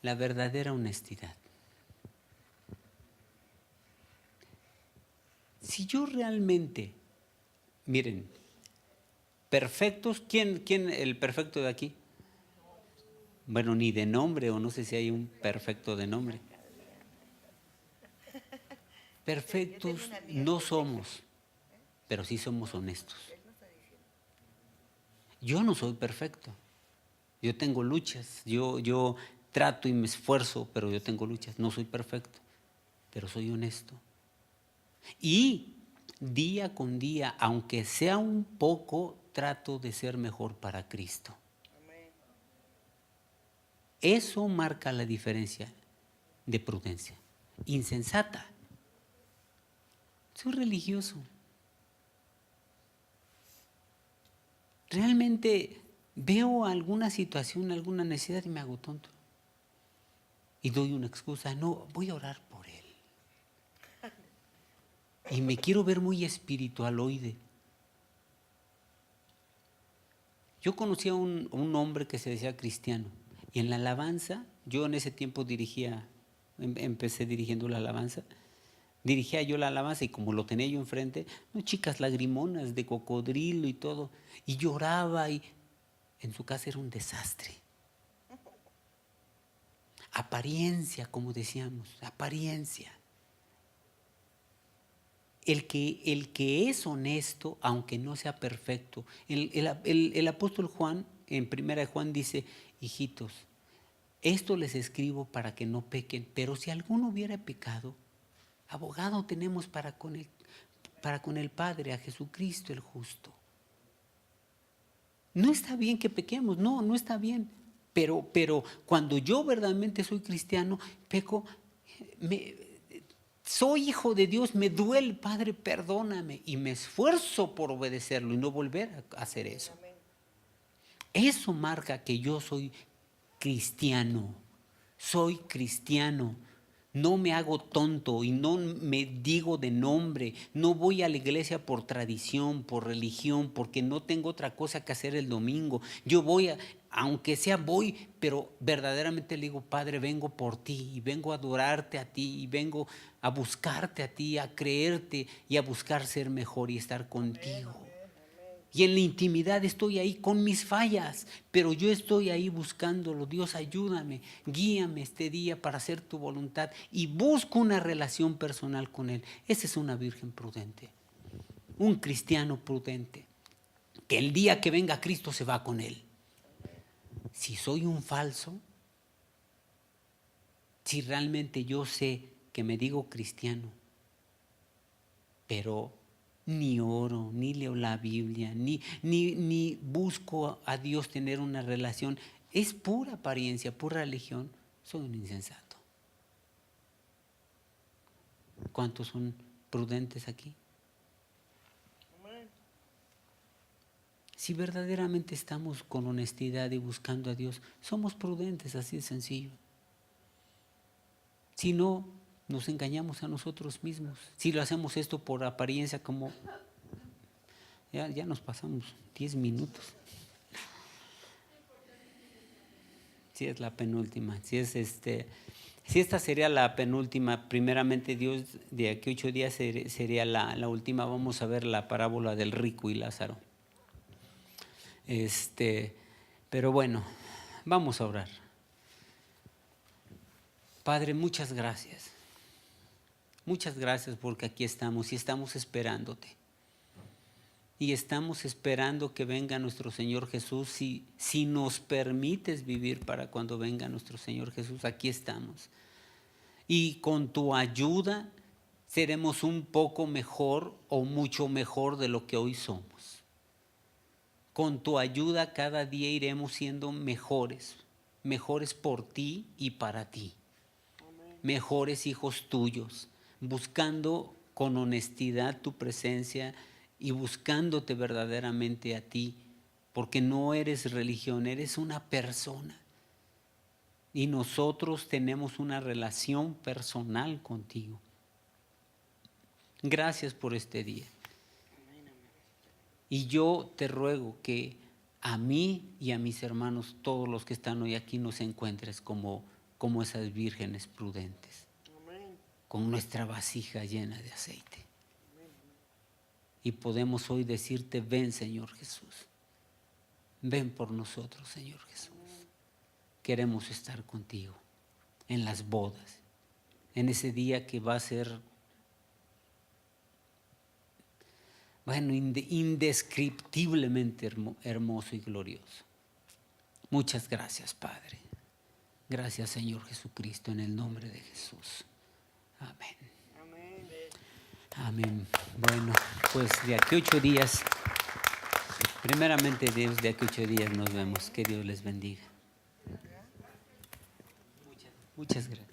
La verdadera honestidad. Si yo realmente, miren, perfectos, ¿quién el perfecto de aquí? Bueno, ni de nombre, o no sé si hay un perfecto de nombre. Perfectos no somos, pero sí somos honestos. Yo no soy perfecto. Yo tengo luchas, yo trato y me esfuerzo, pero yo tengo luchas. No soy perfecto, pero soy honesto. Y día con día, aunque sea un poco, trato de ser mejor para Cristo. Eso marca la diferencia de prudencia. Insensata. Soy religioso. Realmente veo alguna situación, alguna necesidad y me hago tonto. Y doy una excusa, no, voy a orar por él. Y me quiero ver muy espiritualoide. Yo conocí a un hombre que se decía cristiano. Y en la alabanza, yo en ese tiempo empecé dirigiendo la alabanza. Dirigía yo la alabanza y como lo tenía yo enfrente, no, chicas lagrimonas de cocodrilo y todo. Y lloraba y en su casa era un desastre. Apariencia, como decíamos, apariencia. El que es honesto, aunque no sea perfecto. El apóstol Juan, en 1 Juan dice, hijitos, esto les escribo para que no pequen, pero si alguno hubiera pecado, abogado tenemos para con el Padre, a Jesucristo el justo. No está bien que pequemos, no está bien. Pero cuando yo verdaderamente soy cristiano, peco, soy hijo de Dios, me duele, Padre, perdóname. Y me esfuerzo por obedecerlo y no volver a hacer eso. Eso marca que yo soy cristiano. Soy cristiano. No me hago tonto y no me digo de nombre. No voy a la iglesia por tradición, por religión, porque no tengo otra cosa que hacer el domingo. Yo voy, aunque sea voy, pero verdaderamente le digo, Padre, vengo por ti y vengo a adorarte a ti y vengo a buscarte a ti, a creerte y a buscar ser mejor y estar contigo. Y en la intimidad estoy ahí con mis fallas, pero yo estoy ahí buscándolo. Dios, ayúdame, guíame este día para hacer tu voluntad y busco una relación personal con Él. Esa es una virgen prudente, un cristiano prudente, que el día que venga Cristo se va con Él. Si soy un falso, si realmente yo sé que me digo cristiano, pero ni oro, ni leo la Biblia, ni busco a Dios tener una relación, es pura apariencia, pura religión, soy un insensato. ¿Cuántos son prudentes aquí? Si verdaderamente estamos con honestidad y buscando a Dios, somos prudentes, así de sencillo. Si no, nos engañamos a nosotros mismos. Si lo hacemos esto por apariencia, como ya nos pasamos 10 minutos. Si es la penúltima, si esta sería la penúltima, primeramente Dios, de aquí 8 días sería la última. Vamos a ver la parábola del rico y Lázaro. Pero bueno, vamos a orar. Padre, muchas gracias. Muchas gracias porque aquí estamos y estamos esperándote. y estamos esperando que venga nuestro Señor Jesús. Si nos permites vivir para cuando venga nuestro Señor Jesús, aquí estamos. Y con tu ayuda seremos un poco mejor o mucho mejor de lo que hoy somos. Con tu ayuda cada día iremos siendo mejores, mejores por ti y para ti. Mejores hijos tuyos, buscando con honestidad tu presencia y buscándote verdaderamente a ti, porque no eres religión, eres una persona. Y nosotros tenemos una relación personal contigo. Gracias por este día. Y yo te ruego que a mí y a mis hermanos, todos los que están hoy aquí, nos encuentres como esas vírgenes prudentes, con nuestra vasija llena de aceite. Y podemos hoy decirte: ven, Señor Jesús, ven por nosotros, Señor Jesús. Queremos estar contigo en las bodas, en ese día que va a ser, bueno, indescriptiblemente hermoso y glorioso. Muchas gracias, Padre. Gracias, Señor Jesucristo, en el nombre de Jesús. Amén. Amén. Bueno, pues de aquí 8 días, primeramente Dios, de aquí 8 días nos vemos. Que Dios les bendiga. Muchas gracias.